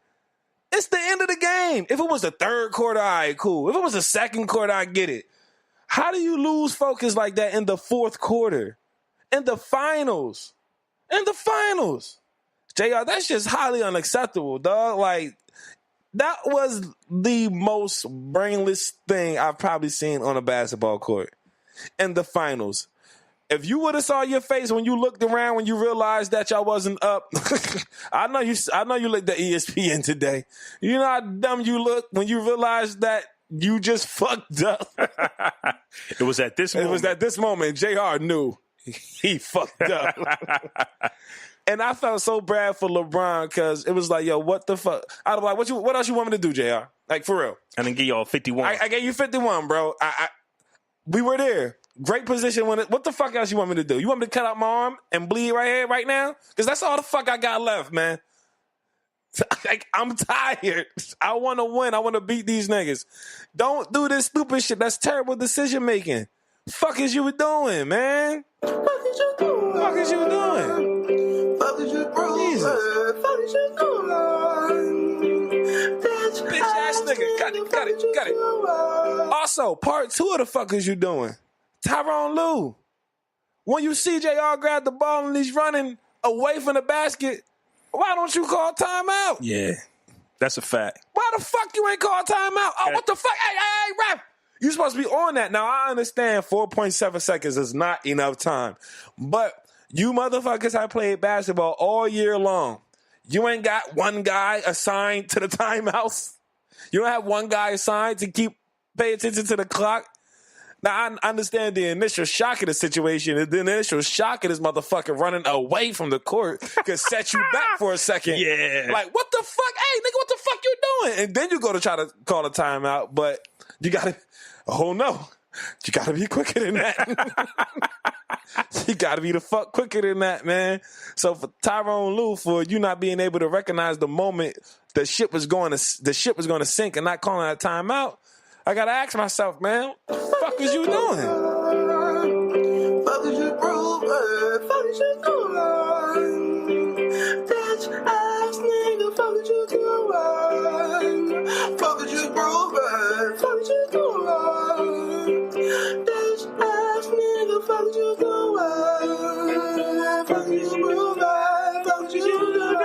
It's the end of the game. If it was the third quarter, all right, cool. If it was the second quarter, I get it. How do you lose focus like that in the fourth quarter? In the finals. JR, that's just highly unacceptable, dog. Like, that was the most brainless thing I've probably seen on a basketball court. In the finals. If you would have saw your face when you looked around when you realized that y'all wasn't up, I know you looked at ESPN today. You know how dumb you look when you realized that you just fucked up. It was at this moment. JR knew he fucked up. And I felt so bad for LeBron because it was like, yo, what the fuck? I was like, what else you want me to do, JR? Like, for real. I didn't give y'all 51. I gave you 51, bro. We were there. Great position. What the fuck else you want me to do? You want me to cut out my arm and bleed right here, right now? Because that's all the fuck I got left, man. Like, I'm tired. I want to win. I want to beat these niggas. Don't do this stupid shit. That's terrible decision making. Fuck is you doing, man? Fuck is you doing? Jesus. Bitch ass nigga. Got it. Also, part 2 of the fuck is you doing? Tyrone Lue. When you see JR grab the ball and he's running away from the basket, why don't you call timeout? Yeah, that's a fact. Why the fuck you ain't call timeout? Oh, what the fuck? Hey, ref. You supposed to be on that. Now, I understand 4.7 seconds is not enough time. But you motherfuckers have played basketball all year long. You ain't got one guy assigned to the timeouts. You don't have one guy assigned to pay attention to the clock. Now, I understand the initial shock of the situation. And the initial shock of this motherfucker running away from the court could set you back for a second. Yeah. Like, what the fuck? Hey, nigga, what the fuck you doing? And then you go to try to call a timeout. But you got to, oh no, you got to be quicker than that. You got to be the fuck quicker than that, man. So for Tyrone Lue, for you not being able to recognize the moment the ship was going to sink and not calling that timeout, I gotta ask myself, man, what the fuck was you doing? Fuck is you proving? Fuck is you doing? Bitch ass nigga, fuck is you doing? Fuck is you proving? Fuck is you doing? Bitch ass nigga, fuck is you doing? Fuck is you proving? Fuck is you doing?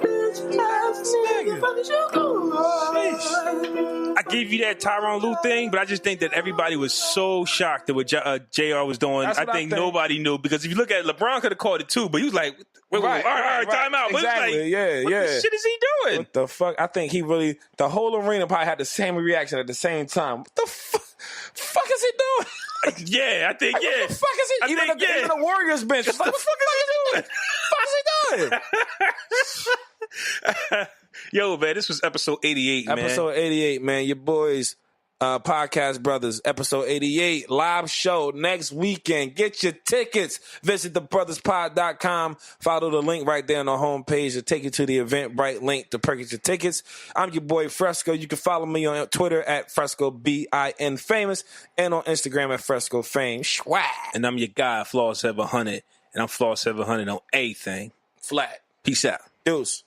Bitch ass nigga, fuck is you doing? I give you that Tyrone Lue thing, but I just think that everybody was so shocked at what JR was doing. I think nobody knew, because if you look at it, LeBron could have called it too, but he was like, wait, all right, time out. Exactly. But it's like, what the shit is he doing? What the fuck? I think the whole arena probably had the same reaction at the same time. What the fuck is he doing? Yeah, I think, like, what the fuck is he? Even the Warriors bench. It's like, what the fuck is he doing? What the fuck is he doing? Yo, man, this was episode 88, man. Episode 88, man. Your boys, Podcast Brothers, episode 88, live show next weekend. Get your tickets. Visit thebrothers.pod.com. Follow the link right there on the homepage to take you to the Eventbrite link to purchase your tickets. I'm your boy Fresco. You can follow me on Twitter at FrescoBIN Famous and on Instagram at Fresco Fame. Schwag. And I'm your guy, Flaw 700, and I'm Flaw 700 on everything. Flat. Peace out. Deuce.